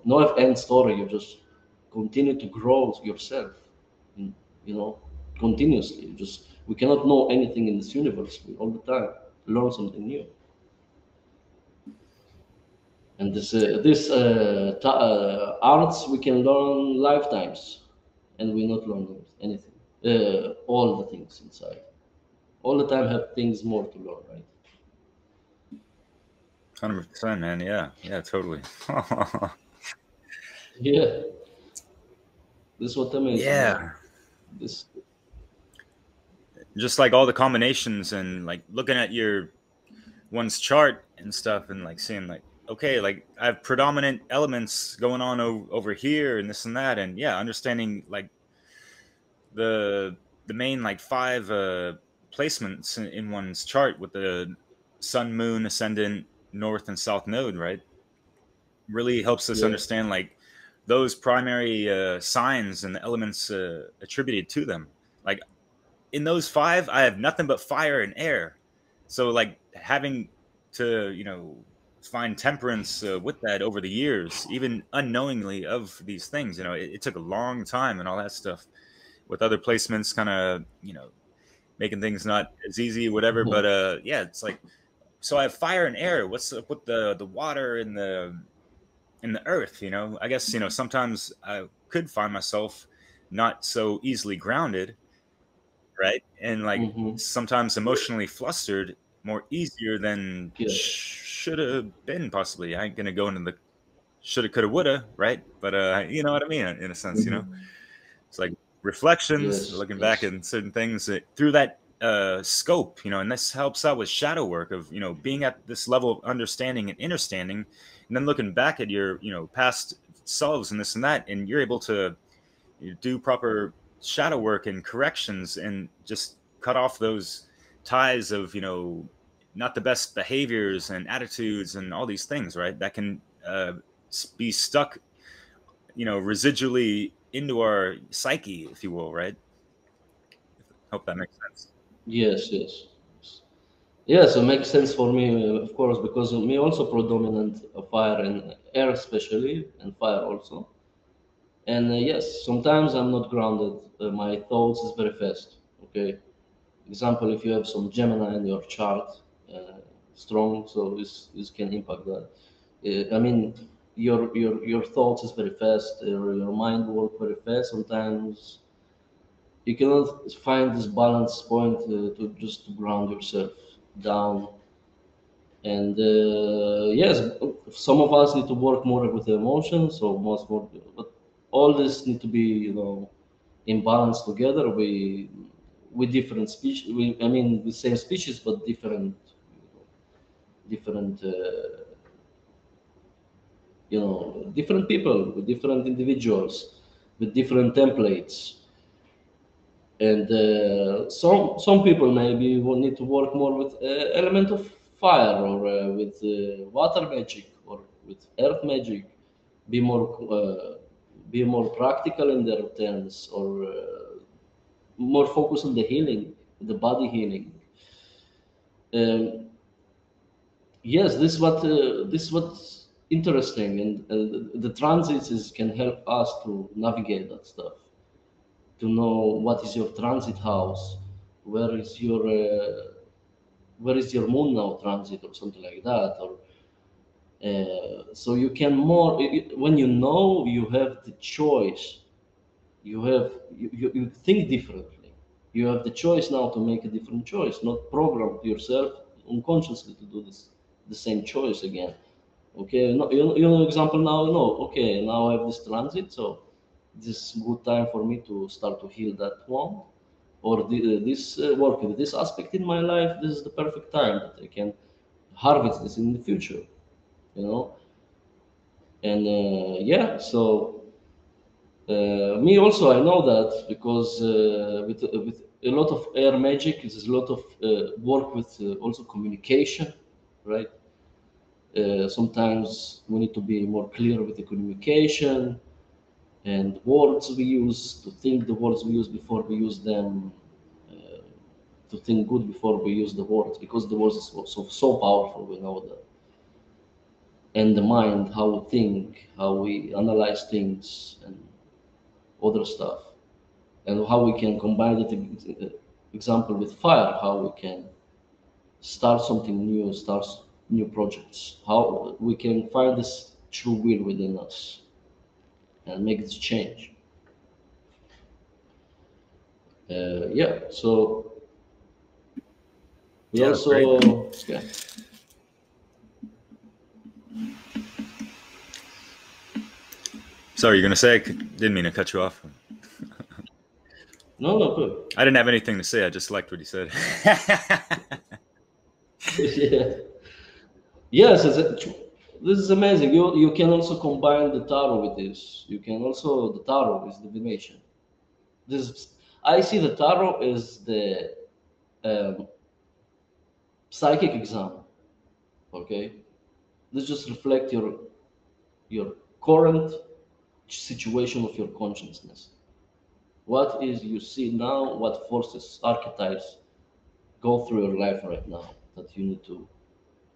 no have end story. You just continue to grow yourself, and, continuously. We cannot know anything in this universe. We all the time learn something new. And arts we can learn lifetimes, and we not learn anything. All the things inside, all the time have things more to learn, right? 100%, man. Yeah, totally. Yeah, this is what amazing. Yeah. This. Just like all the combinations and like looking at one's chart and stuff and like seeing like, okay, like I have predominant elements going on over here and this and that, and yeah, understanding like the main like 5 placements in one's chart with the sun, moon, ascendant, north, and south node, right? Really helps us understand like those primary signs and the elements attributed to them. Like in those 5, I have nothing but fire and air. So like having to, find temperance with that over the years, even unknowingly of these things, it took a long time and all that stuff with other placements kind of, making things not as easy, whatever. Mhm. But yeah, it's like, so I have fire and air. What's up with the water and the earth? I guess, sometimes I could find myself not so easily grounded, right? And like sometimes emotionally flustered more easier than Yeah. should have been, possibly. I ain't gonna go into the shoulda, coulda, woulda, right? But you know what I mean, in a sense. It's like reflections, Yes. looking back Yes. at certain things through that scope, and this helps out with shadow work of being at this level of understanding and understanding, and then looking back at your past selves and this and that, and you're able to do proper shadow work and corrections and just cut off those ties of not the best behaviors and attitudes and all these things, right, that can be stuck residually into our psyche, if you will, right? Hope that makes sense. Yes, yes. Yes, it makes sense for me, of course, because me also predominant fire and air especially, and fire also. And yes, sometimes I'm not grounded. My thoughts is very fast. Okay. Example, if you have some Gemini in your chart, strong, so this can impact that. I mean, your thoughts is very fast. Your mind work very fast. Sometimes you cannot find this balance point to just to ground yourself down. And yes, some of us need to work more with the emotions, so most more, but all this need to be, in balance together. We different species. I mean, the same species, but different, different people with different individuals with different templates. And some people maybe will need to work more with element of fire, or with water magic, or with earth magic. Be more practical in their terms, or more focus on the healing, the body healing. Um, yes, this is what's interesting, and the transits can help us to navigate that stuff, to know what is your transit house, where is your moon now transit, or something like that, or so you can more, when you know, you have the choice. You think differently. You have the choice now to make a different choice, not program yourself unconsciously to do the same choice again. Okay, no, example now, no, okay, now I have this transit, so this is good time for me to start to heal that wound, or this work with this aspect in my life. This is the perfect time that I can harvest this in the future, you know. And yeah, so me also, I know that, because with a lot of air magic, there's a lot of work with also communication, right? Sometimes we need to be more clear with the communication and words we use, to think the words we use before we use them, uh, to think good before we use the words, because the words is so powerful, we know that. And the mind, how we think, how we analyze things, and other stuff, and how we can combine that example with fire, how we can start something new, start new projects, how we can find this true will within us and make this change. Yeah, so we Yeah, that's great. also, yeah. Sorry, you're gonna say? I didn't mean to cut you off. No, good. I didn't have anything to say. I just liked what he said. Yeah. Yes, this is amazing. You can also combine the tarot with this. You can also, the tarot is divination. This, I see the tarot as the um, psychic exam. Okay, this just reflect your current situation of your consciousness. What is you see now? What forces, archetypes go through your life right now that you need to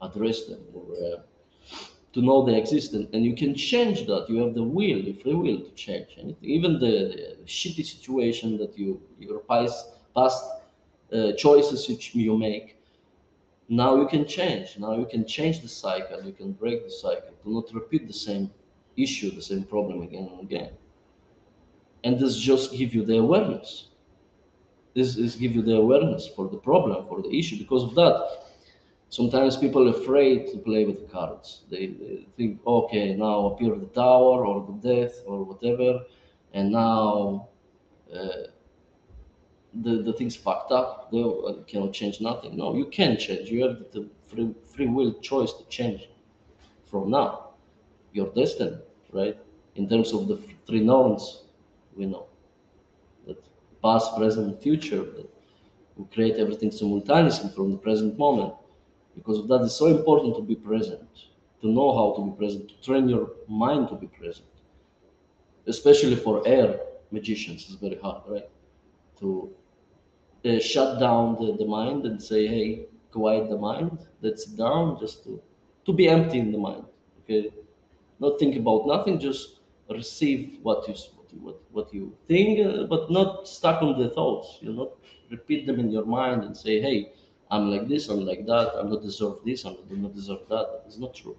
address them, or to know they exist, and you can change that. You have the will, the free will to change anything, even the shitty situation that your past choices which you make. Now you can change. Now you can change the cycle. You can break the cycle to not repeat the same issue, the same problem again and again. And this just give you the awareness. This is give you the awareness for the problem, for the issue. Because of that, sometimes people are afraid to play with the cards. They think, okay, now appear the tower or the death or whatever, and now uh, the thing's fucked up. They cannot change nothing. No, you can change. You have the free will choice to change from now. Your destiny, right? In terms of the three norms, we know that past, present, and future, that we create everything simultaneously from the present moment. Because of that, it's so important to be present, to know how to be present, to train your mind to be present. especially for air magicians, it's very hard, right? To shut down the mind and say, hey, quiet the mind, let's sit down, just to be empty in the mind, okay? Not think about nothing, just receive what you think, but not stuck on the thoughts. You not repeat them in your mind and say, "Hey, I'm like this, I'm like that, I don't deserve this, I do not deserve that." It's not true.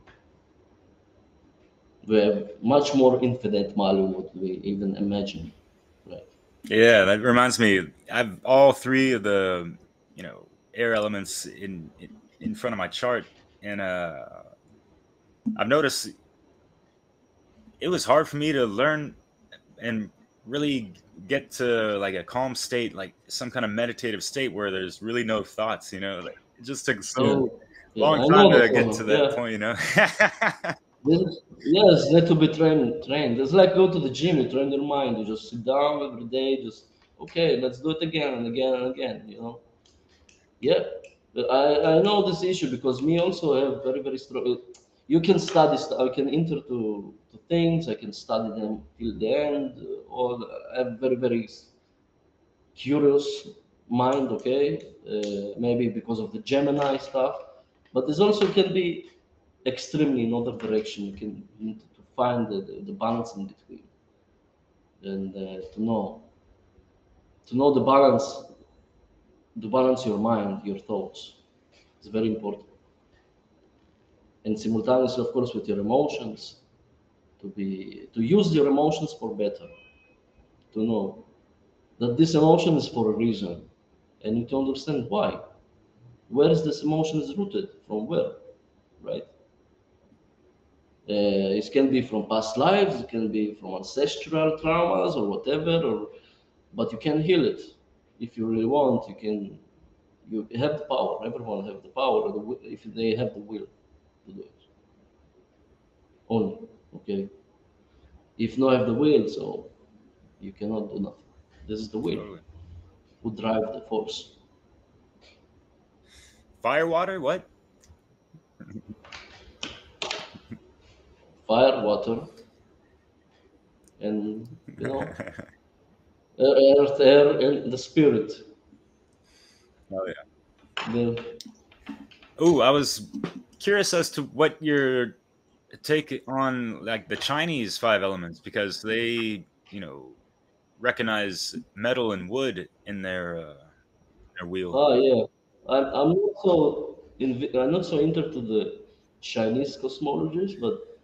We have much more infinite value what we even imagine, right? Yeah, that reminds me. I've all three of the air elements in front of my chart, and I've noticed it was hard for me to learn and really get to like a calm state, like some kind of meditative state where there's really no thoughts. Like, it just took Yeah, so yeah, long I time know to that get one. to that Yeah, point. yes, need to be trained. It's like go to the gym, you train your mind. You just sit down every day, just okay, let's do it again and again and again. Yeah, but I know this issue because me also have very strong. You can study. I can enter to things. I can study them till the end. All I have very curious mind. Okay, maybe because of the Gemini stuff, but this also can be extremely in other direction. You need to find the balance in between and to know the balance your mind, your thoughts. It's very important. And simultaneously, of course, with your emotions, to use your emotions for better, to know that this emotion is for a reason, and you to understand why. Where is this emotion is rooted from? Where, right? It can be from past lives, it can be from ancestral traumas or whatever, but you can heal it if you really want. You can. You have the power. Everyone have the power, if they have the will to do it. Only, okay. If not have the will, so you cannot do nothing. This is the will Totally. who drive the force. Fire, water, what? Fire, water, and earth, air, and the spirit. Oh yeah. The, Oh, I was curious as to what your take on like the Chinese five elements, because they, recognize metal and wood in their wheel. yeah, I'm not so I'm not so into the Chinese cosmologies, but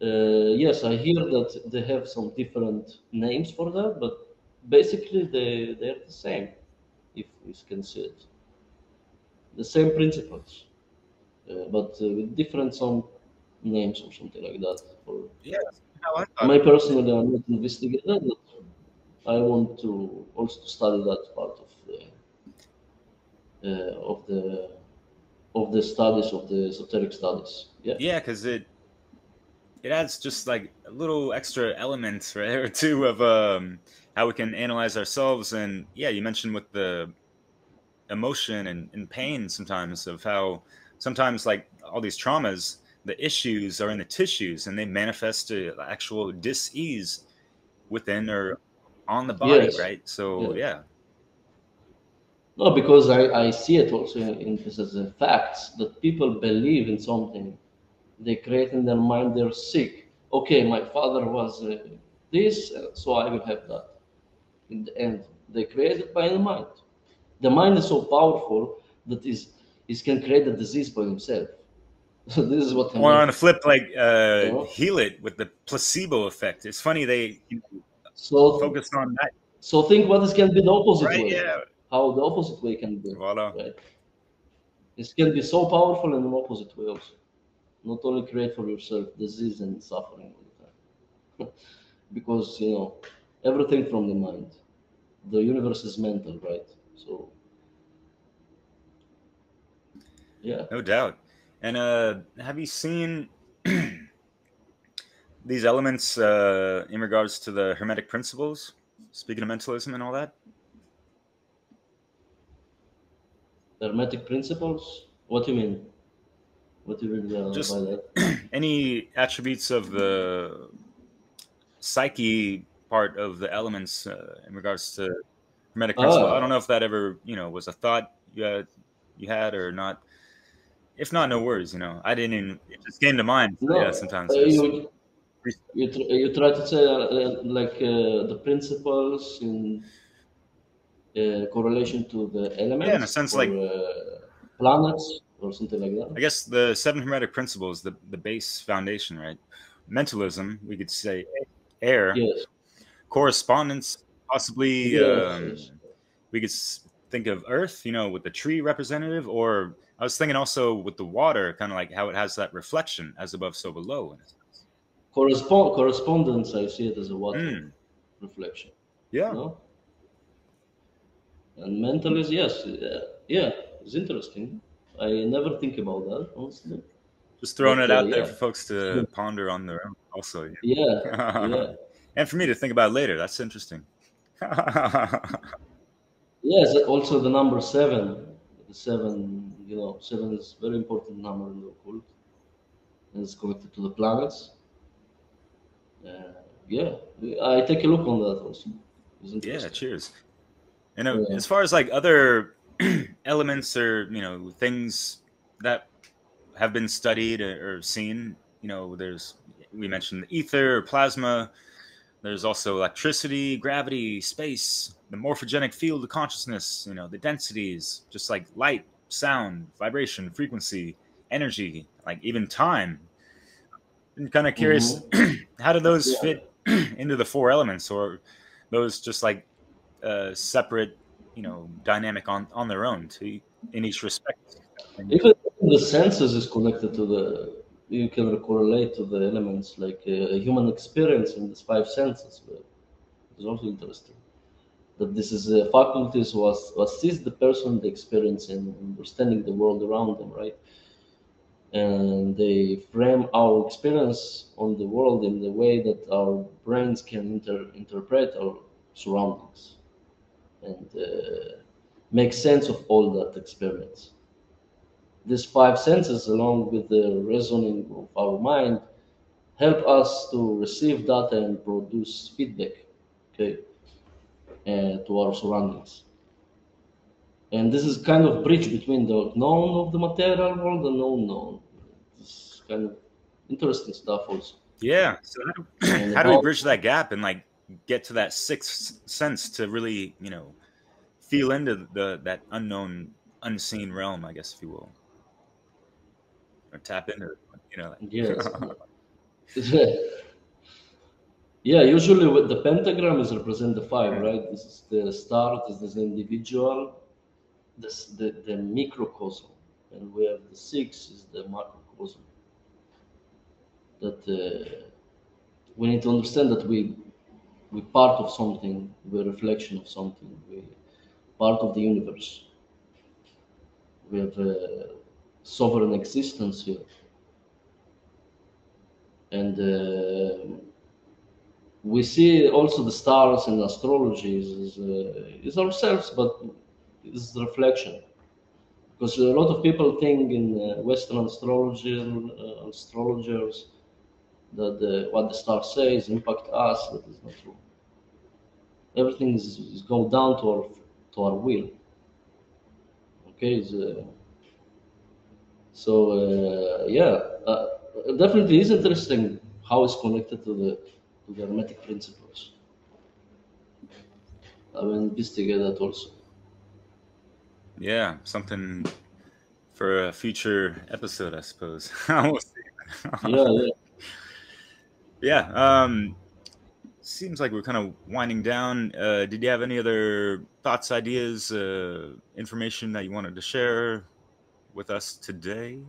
yes, I hear that they have some different names for that, but basically they're the same, if we can say it. The same principles, but with different some names or something like that. Or Yeah, that's how I thought. my personally, I'm not investigator, but I want to also study that part of the studies of the esoteric studies. Yeah. Yeah, because it adds just like a little extra elements, right, or two of how we can analyze ourselves. And yeah, you mentioned with the emotion and pain sometimes, of how sometimes like all these traumas, the issues are in the tissues and they manifest to actual dis-ease within or on the body, Yes. right? So Yeah. yeah. No, because I see it also in this as a fact that people believe in something. They create in their mind they're sick. Okay, my father was this, so I will have that. In the end, they create it by the mind. The mind is so powerful that is can create a disease by himself. So this is what I Or mean. on the flip, like You know. heal it with the placebo effect. It's funny they So focused on that. so think what this can be the opposite Right, way. yeah. How the opposite way can be, Voila. right? This can be so powerful in an opposite way also. Not only create for yourself disease and suffering all the time. Because everything from the mind. The universe is mental, right? So yeah. No doubt. And have you seen these elements in regards to the Hermetic principles? Speaking of mentalism and all that, Hermetic principles? What do you mean? What do you mean by just that? any attributes of the psyche part of the elements in regards to hermetic principle. I don't know if that ever, was a thought you had or not. If not, no worries. I didn't even. It just came to mind. So No, yeah, sometimes I just. you try to say like the principles in correlation to the elements, Yeah, in a sense, or like planets or something like that. I guess the seven hermetic principles, the base foundation, right? Mentalism, we could say air, Yes. correspondence, possibly. Yes. We could think of earth, with the tree representative, or I was thinking also with the water, kind of like how it has that reflection, as above, so below. Correspondence, I see it as a water reflection. Yeah. No? And mentalism, yes, yeah, it's interesting. I never think about that, honestly. Just throwing But, it out there yeah. for folks to ponder on their own, also. Yeah. And for me to think about later. That's interesting. Yes, also the number seven. The seven, seven is very important number in the occult, and it's connected to the planets. Yeah, I take a look on that also. It's Yeah, interesting. cheers. And as far as like other elements or things that have been studied or seen, we mentioned ether or plasma. There's also electricity, gravity, space, the morphogenic field of consciousness, the densities, just like light, sound, vibration, frequency, energy, like even time. I'm kind of curious, how do those fit into the four elements, or those just like separate, dynamic on their own in each respect? Even the senses is connected to the. You can correlate to the elements like human experience in these five senses. It's also interesting that this is faculties what sees the person, the experience, and understanding the world around them, right? And they frame our experience on the world in the way that our brains can interpret our surroundings and make sense of all that experience. These five senses, along with the reasoning of our mind, help us to receive data and produce feedback, okay, to our surroundings. And this is kind of bridge between the known of the material world and unknown. It's kind of interesting stuff also. Yeah. So how do we bridge that gap and like get to that sixth sense to really, feel into that unknown, unseen realm, I guess, if you will, or tap into, Yes. Yeah, usually with the pentagram is represent the five, right? This is the star, this is the individual, the microcosm, and we have the six is the macrocosm. That we need to understand that we're part of something, we're a reflection of something, we're part of the universe. We have a sovereign existence here. And we see also the stars and astrology is ourselves, but it's the reflection. Because a lot of people think in Western astrology, astrologers, that what the star says impact us. That is not true. Everything is go down to our will. Okay, yeah, definitely is interesting how it's connected to the hermetic principles. I will investigate that also. Yeah, something for a future episode, I suppose. We'll see. Yeah. Seems like we're kind of winding down. Did you have any other thoughts, ideas, information that you wanted to share with us today?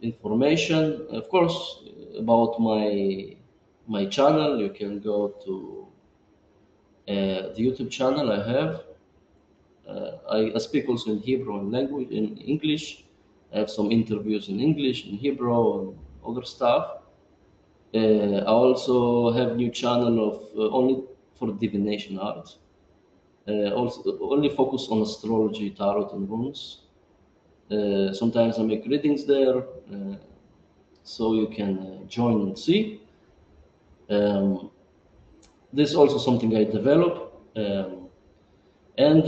Information, of course, about my channel. You can go to the YouTube channel I have. I speak also in Hebrew and language in English. I have some interviews in English, in Hebrew, and other stuff. I also have new channel of only for divination art. Also only focus on astrology, tarot, and runes. Sometimes I make readings there. so you can join and see. This is also something I develop. And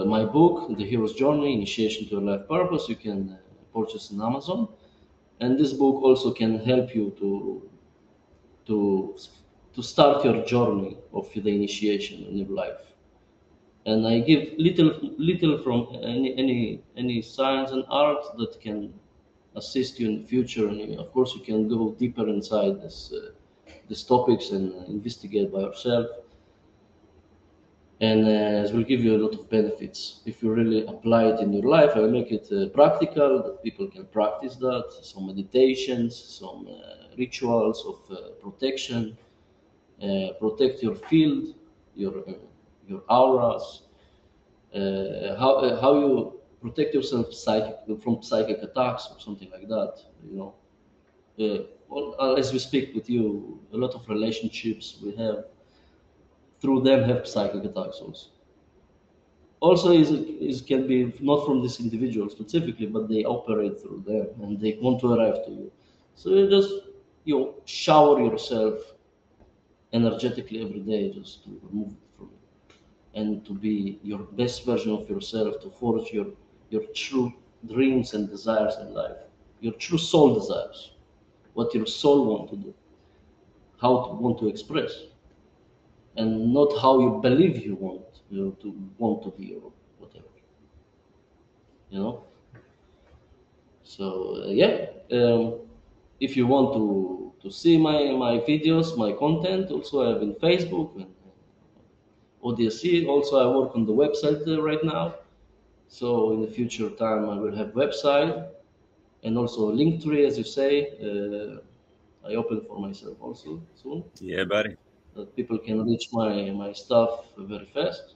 my book, The Hero's Journey, Initiation to Your Life Purpose, you can purchase on Amazon. And this book also can help you to start your journey of the initiation in your life. And I give little from any science and art that can assist you in the future. And of course, you can go deeper inside these topics and investigate by yourself. And it will give you a lot of benefits if you really apply it in your life. I will make it practical, that people can practice that. Some meditations, some rituals of protection, protect your field, your auras, how you protect yourself from psychic attacks or something like that. You know, as we speak with you, a lot of relationships we have through them have psychic attacks also. Also, is can be not from this individual specifically, but they operate through them and they want to arrive to you. So you just shower yourself energetically every day, just to remove it from you, and to be your best version of yourself, to forge your true dreams and desires in life, your true soul desires, what your soul want to do, how to want to express, and not how you believe you want to be or whatever. You know. So if you want to see my videos, my content, also I have in Facebook and Odysee. Also, I work on the website right now. So in the future time, I will have website and also a link tree, as you say. I open for myself also soon. Yeah, buddy. That people can reach my stuff very fast,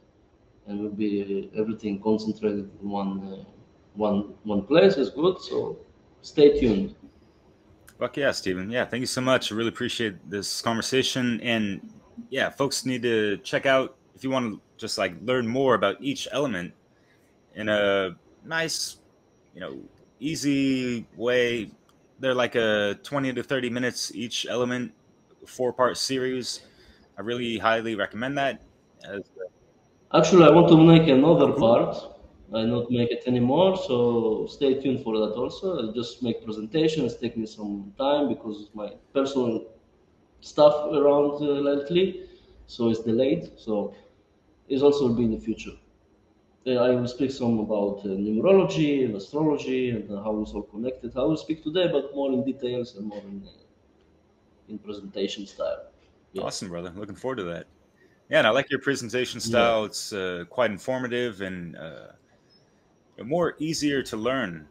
and will be everything concentrated in one place is good. So stay tuned. Fuck yeah, Stephen. Yeah, thank you so much. I really appreciate this conversation. And yeah, folks need to check out, if you want to just like learn more about each element in a nice, easy way. They're like a 20 to 30 minutes each element, 4-part series. I really highly recommend that. Actually, I want to make another part. I not make it anymore, so stay tuned for that also. I'll just make presentations, take me some time because my personal stuff around lately, so it's delayed. So it's also will be in the future. I will speak some about numerology and astrology and how it's all connected. I will speak today, but more in details and more in presentation style. Yeah. Awesome, brother. Looking forward to that. Yeah, and I like your presentation style. Yeah. It's quite informative and more easier to learn,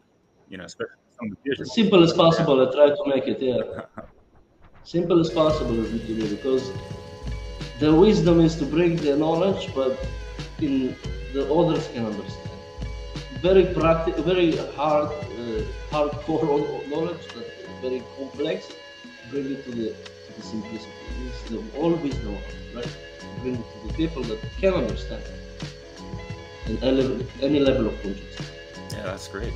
especially some as simple as possible. I try to make it, simple as possible is what you do, because the wisdom is to bring the knowledge, but in the others can understand. Very practical, very hardcore knowledge, that very complex. Bring it to the simplicity. It's the all wisdom, right? Bring it to the people that can understand in any level of consciousness. Yeah, that's great.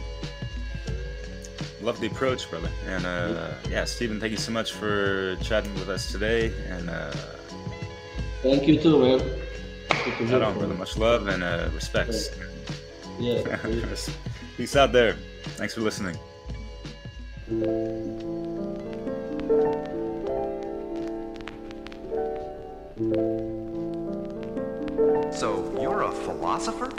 Love the approach, brother. And Stephen, thank you so much for chatting with us today. And thank you too, man. Right on, brother. Much love and respects. Yeah. Peace out there. Thanks for listening. So, you're a philosopher?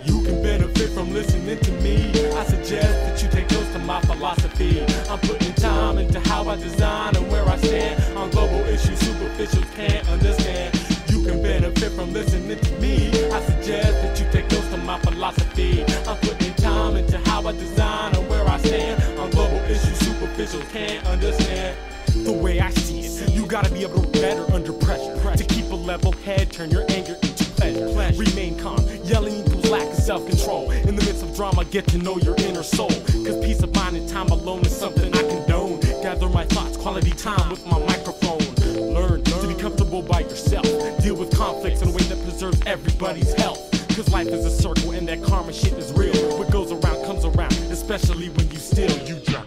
You can benefit from listening to me. I suggest that you take notes to my philosophy. I'm putting time into how I design and where I stand on global issues superficials can't understand. You can benefit from listening to me. I suggest that you take notes to my philosophy. I'm putting time into how I design and where I stand on global issues superficials can't understand. The way I see it, you gotta be able to better under pressure. To keep a level head, turn your anger into pleasure. Remain calm, yelling equals lack of self-control. In the midst of drama, get to know your inner soul. Cause peace of mind and time alone is something I condone. Gather my thoughts, quality time with my microphone. Learn to be comfortable by yourself. Deal with conflicts in a way that preserves everybody's health. Cause life is a circle and that karma shit is real. What goes around comes around, especially when you steal, you drop.